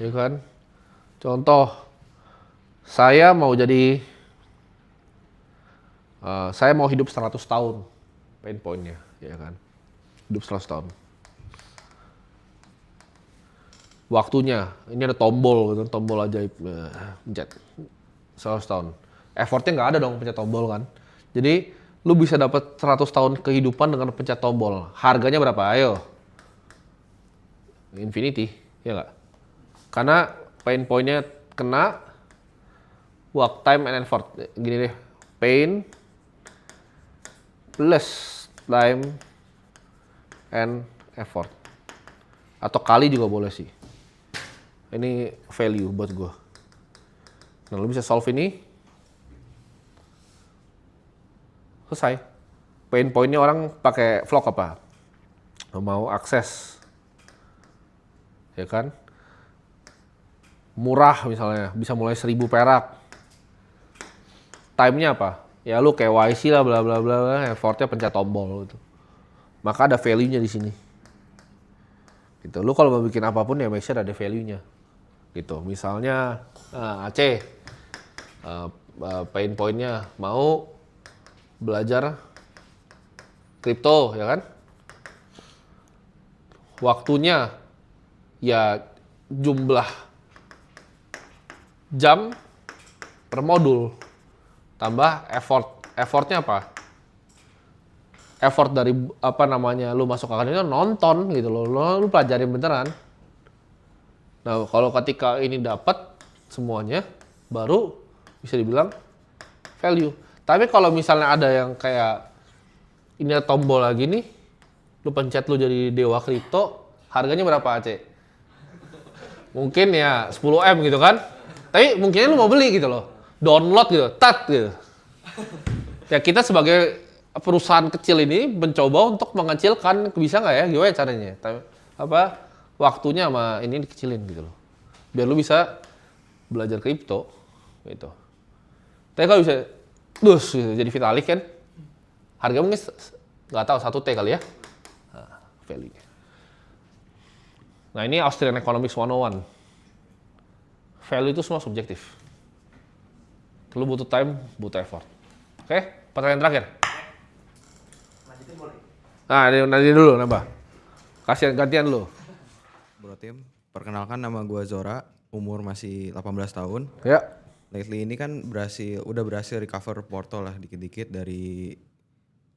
Ya kan? Contoh, saya mau hidup 100 tahun, pain point-nya, ya kan? Hidup 100 tahun. Waktunya, ini ada tombol, gitu, tombol ajaib, pencet 100 tahun. Effortnya nggak ada dong pencet tombol kan. Jadi, lu bisa dapat 100 tahun kehidupan dengan pencet tombol. Harganya berapa? Ayo. Infinity, ya nggak? Karena pain point-nya kena, work time and effort. Gini deh, pain plus time and effort. Atau kali juga boleh sih. Ini value buat gue. Nah, lu bisa solve ini. Selesai. Pain point-nya orang pakai vlog apa? Mau akses. Ya kan? Murah misalnya, bisa mulai 1.000 perak. Time-nya apa? Ya lu KYC lah bla bla bla, effortnya pencet tombol gitu. Maka ada value-nya di sini. Gitu. Lu kalau mau bikin apapun ya make sure ada value-nya. Gitu. Misalnya Aceh pain point-nya mau belajar kripto, ya kan? Waktunya, ya jumlah jam per modul. Tambah effortnya apa? Effort dari lu masuk ke akademi nonton gitu loh, lu pelajarin beneran. Nah kalau ketika ini dapat semuanya, baru bisa dibilang value. Tapi kalau misalnya ada yang kayak ini ada tombol lagi nih, lu pencet lu jadi dewa kripto, harganya berapa Aceh? Mungkin ya 10M gitu kan? Tapi mungkin lu mau beli gitu loh, download gitu, tat gitu. Ya kita sebagai perusahaan kecil ini mencoba untuk mengecilkan, bisa nggak ya? Gimana caranya? Waktunya sama ini dikecilin gitu loh. Biar lu bisa belajar kripto gitu. Tapi kalau bisa gitu, jadi Vitalik kan, harga mungkin nggak tahu 1T kali ya. Nah, value. Nah ini Austrian Economics 101. Value itu semua subjektif. Lu butuh time, butuh effort. Oke, pertanyaan terakhir. Lanjutin boleh? Nah, nanti dulu nambah. Gantian lu. Bro Tim, perkenalkan nama gua Zora, umur masih 18 tahun. Ya. Lately ini kan udah berhasil recover Porto lah dikit-dikit dari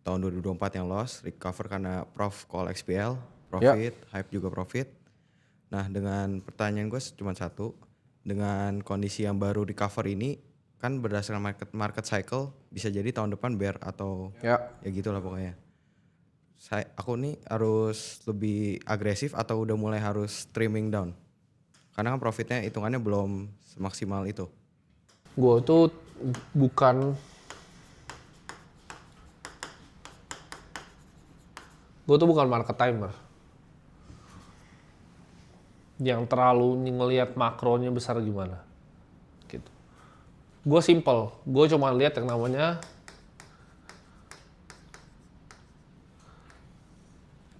tahun 2024 yang loss, recover karena Prof call XPL, profit, hype juga profit. Nah, dengan pertanyaan gue cuma satu, dengan kondisi yang baru recover ini kan berdasarkan market cycle bisa jadi tahun depan bear atau ya gitulah pokoknya. Aku nih harus lebih agresif atau udah mulai harus trimming down? Karena kan profitnya hitungannya belum semaksimal itu. Gue tuh bukan market timer yang terlalu ngelihat makronya besar gimana gitu. Gue simple, gue cuma lihat yang namanya,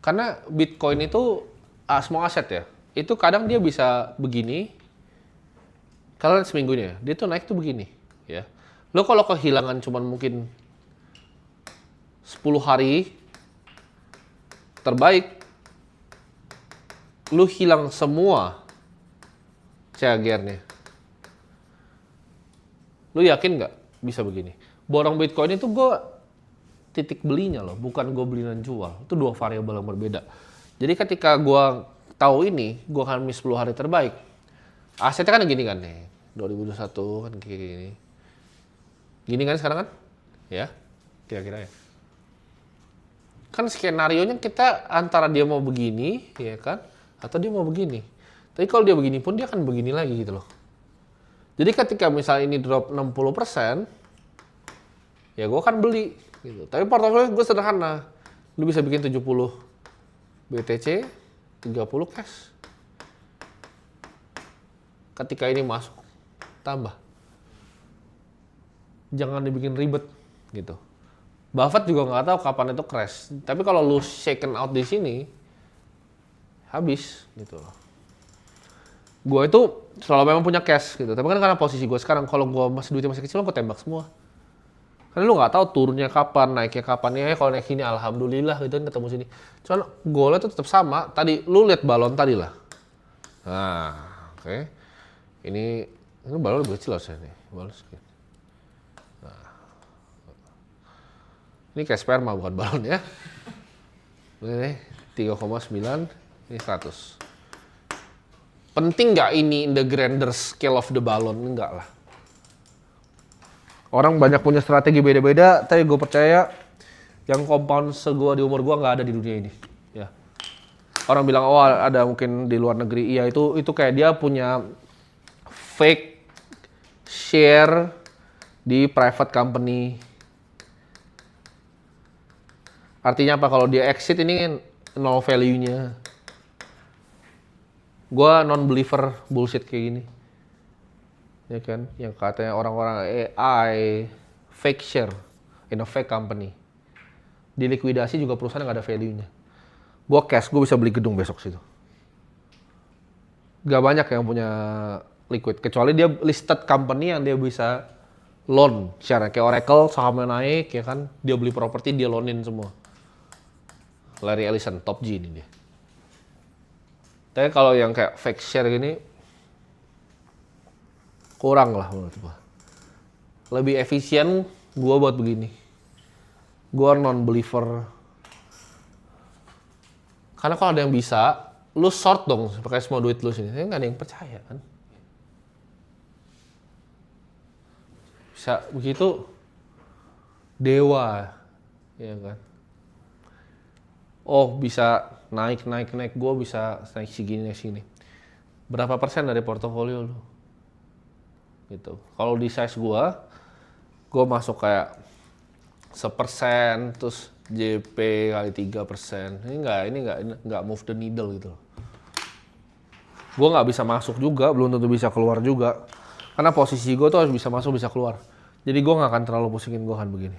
karena Bitcoin itu semua aset ya, itu kadang dia bisa begini. Kalian seminggunya, dia tuh naik tuh begini, ya. Lo kalau kehilangan cuman mungkin 10 hari terbaik, lu hilang semua CAGR-nya. Lu yakin nggak bisa begini? Borong Bitcoin itu gue titik belinya loh, bukan gue beli dan jual. Itu dua variabel yang berbeda. Jadi ketika gue tahu ini, gue akan miss 10 hari terbaik. Asetnya kan gini kan nih, 2021 kan kayak gini. Gini kan sekarang kan? Ya, kira-kira ya. Kan skenarionya kita antara dia mau begini, ya kan? Atau dia mau begini. Tapi kalau dia begini pun dia akan begini lagi gitu loh. Jadi ketika misalnya ini drop 60%, ya gue akan beli. Gitu. Tapi portofolio gue sederhana. Lu bisa bikin 70 BTC, 30 cash. Ketika ini masuk, tambah. Jangan dibikin ribet gitu. Buffett juga nggak tahu kapan itu crash. Tapi kalau lu shaken out di sini, habis gitu loh. Gue itu selalu memang punya cash gitu. Tapi kan karena posisi gue sekarang, kalau gue duitnya masih kecil, gue tembak semua. Karena lu nggak tahu turunnya kapan, naiknya kapan. Ya kalau naik sini, alhamdulillah gitu kan ketemu sini. Cuman goalnya tuh tetap sama. Tadi lu lihat balon tadi lah. Nah, oke. Ini balon lebih kecil harusnya nih. Balon sedikit. Nah. Ini kayak sperma bukan balon ya. Ini 3,9, ini 100. Penting nggak ini in the grander scale of the balloon? Enggak lah. Orang banyak punya strategi beda-beda, tapi gue percaya yang compound segua di umur gue nggak ada di dunia ini. Ya. Orang bilang, oh ada mungkin di luar negeri. Iya, itu kayak dia punya fake share di private company. Artinya apa? Kalau dia exit ini nol value-nya. Gua non-believer bullshit kayak gini. Ya kan? Yang katanya orang-orang AI fake share in a fake company. Dilikuidasi juga perusahaan nggak ada value-nya. Gua cash, gua bisa beli gedung besok situ. Gak banyak yang punya liquid, kecuali dia listed company yang dia bisa loan share. Kayak Oracle, sahamnya naik ya kan, dia beli properti, dia loanin semua. Larry Ellison, top G ini dia. Tapi kalau yang kayak fake share gini, kurang lah menurut gua. Lebih efisien gua buat begini. Gua non-believer. Karena kalau ada yang bisa, lu short dong pakai semua duit lu sini. Nggak ada yang percaya kan. Bisa begitu dewa, ya kan. Oh bisa naik, gue bisa naik segini. Berapa persen dari portofolio lu? Gitu. Kalau di size gue masuk kayak 1%, terus JP kali 3%. Ini nggak move the needle gitu. Gue nggak bisa masuk juga, belum tentu bisa keluar juga. Karena posisi gue tuh harus bisa masuk, bisa keluar. Jadi gue nggak akan terlalu pusingin gue kan begini.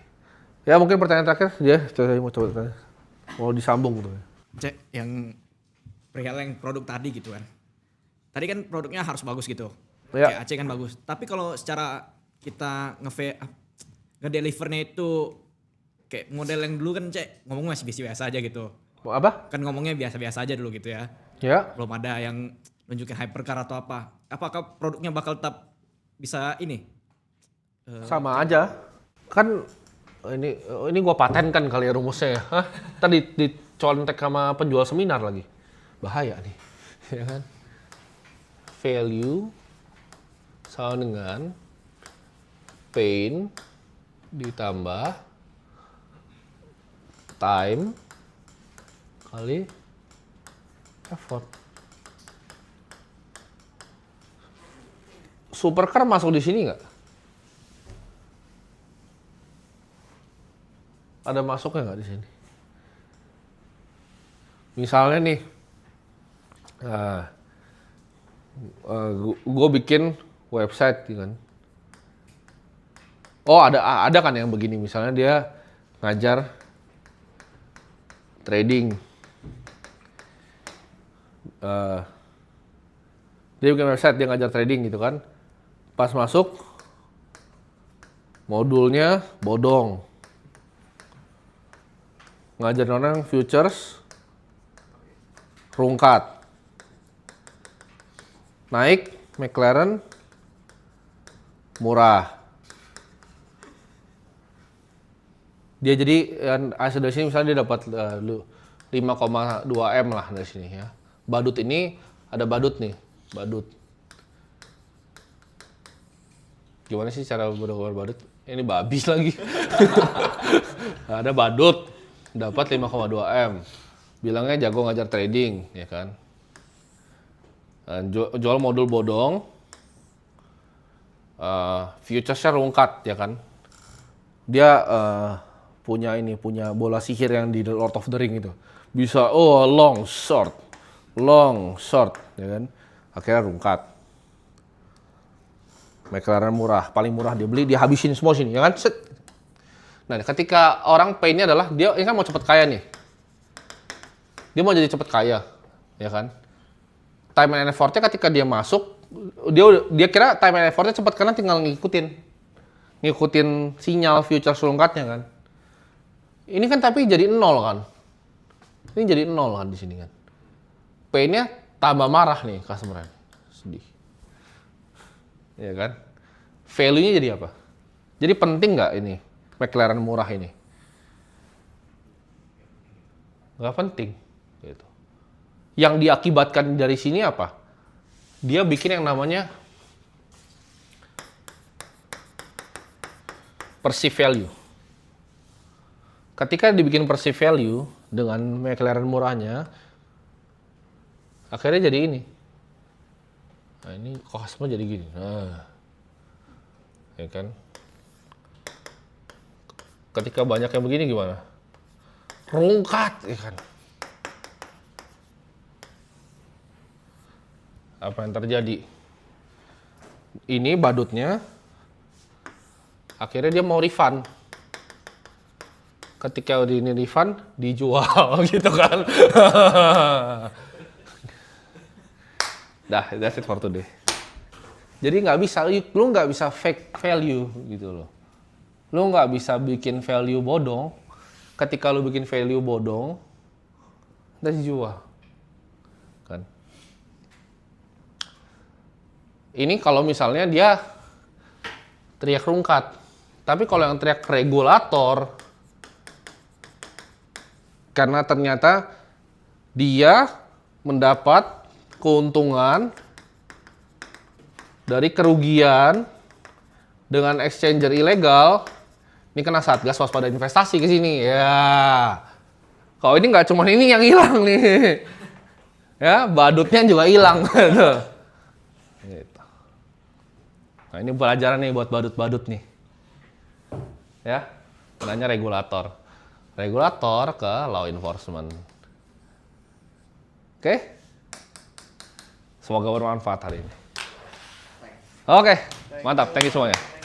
Ya mungkin pertanyaan terakhir, dia mau coba tanya. Mau disambung gitu. Cek yang perihal yang produk tadi gitu kan. Tadi kan produknya harus bagus gitu. Ya. Kayak Aceh kan bagus. Tapi kalau secara kita ngedelivernya itu kayak model yang dulu kan Cek ngomong masih biasa-biasa aja gitu. Mau apa? Kan ngomongnya biasa-biasa aja dulu gitu ya. Ya. Belum ada yang nunjukin hypercar atau apa. Apakah produknya bakal tetap bisa ini? Sama aja. Kan ini gua patenkan kali ya rumusnya ya. Hah? Tadi dicontek sama penjual seminar lagi. Bahaya nih. Ya kan? Value sama dengan pain ditambah time kali effort. Supercar masuk di sini nggak? Ada masuknya nggak di sini? Misalnya nih, gue bikin website, kan? Oh ada kan yang begini, misalnya dia ngajar trading, dia bikin website, dia ngajar trading gitu kan? Pas masuk modulnya bodong. Ngajarin orang futures rungkat. Naik McLaren murah. Dia jadi hasil dari sini misalnya dia dapat 5,2 M lah dari sini ya. Badut ini ada badut nih, badut. Gimana sih cara berdoa badut? Ini babi lagi. Ada badut dapat 5,2 M. Bilangnya jago ngajar trading, ya kan? Jual modul bodong. Futuresnya rungkat, ya kan? Dia punya bola sihir yang di Lord of the Ring itu. Bisa long short, ya kan? Akhirnya rungkat. McLaren murah, paling murah dia beli, dia habisin semua sini, ya kan? Set. Nah, ketika orang pain-nya adalah dia ini kan mau cepet kaya nih. Dia mau jadi cepet kaya, ya kan? Time and effort-nya ketika dia masuk, dia kira time and effort-nya cepet karena tinggal ngikutin sinyal futures rungkatnya kan. Ini kan tapi jadi 0 kan. Ini jadi 0 kan di sini kan. Pain-nya tambah marah nih customer. Sedih. Ya kan? Value-nya jadi apa? Jadi penting nggak ini McLaren murah ini? Nggak penting. Gitu. Yang diakibatkan dari sini apa? Dia bikin yang namanya perceived value. Ketika dibikin perceived value dengan McLaren murahnya, akhirnya jadi ini. Nah ini cost-nya jadi gini. Nah, ya kan? Ketika banyak yang begini gimana? Rungkat, ya kan? Apa yang terjadi? Ini badutnya, akhirnya dia mau refund. Ketika ini refund, dijual gitu kan? Dah, that's it for today. Jadi nggak bisa, lu nggak bisa fake value gitu loh. Lu nggak bisa bikin value bodong. Ketika lu bikin value bodong, dan dijual. Kan. Ini kalau misalnya dia teriak rungkat. Tapi kalau yang teriak regulator, karena ternyata dia mendapat keuntungan dari kerugian dengan exchanger ilegal, ini kena Satgas waspada investasi ke sini. Ya. Kalau ini nggak cuma ini yang hilang nih. Ya, badutnya juga hilang. Gitu. Nah, ini pelajaran nih buat badut-badut nih. Ya, kenanya regulator. Regulator ke law enforcement. Oke? Semoga bermanfaat hari ini. Oke, mantap. Thank you semuanya.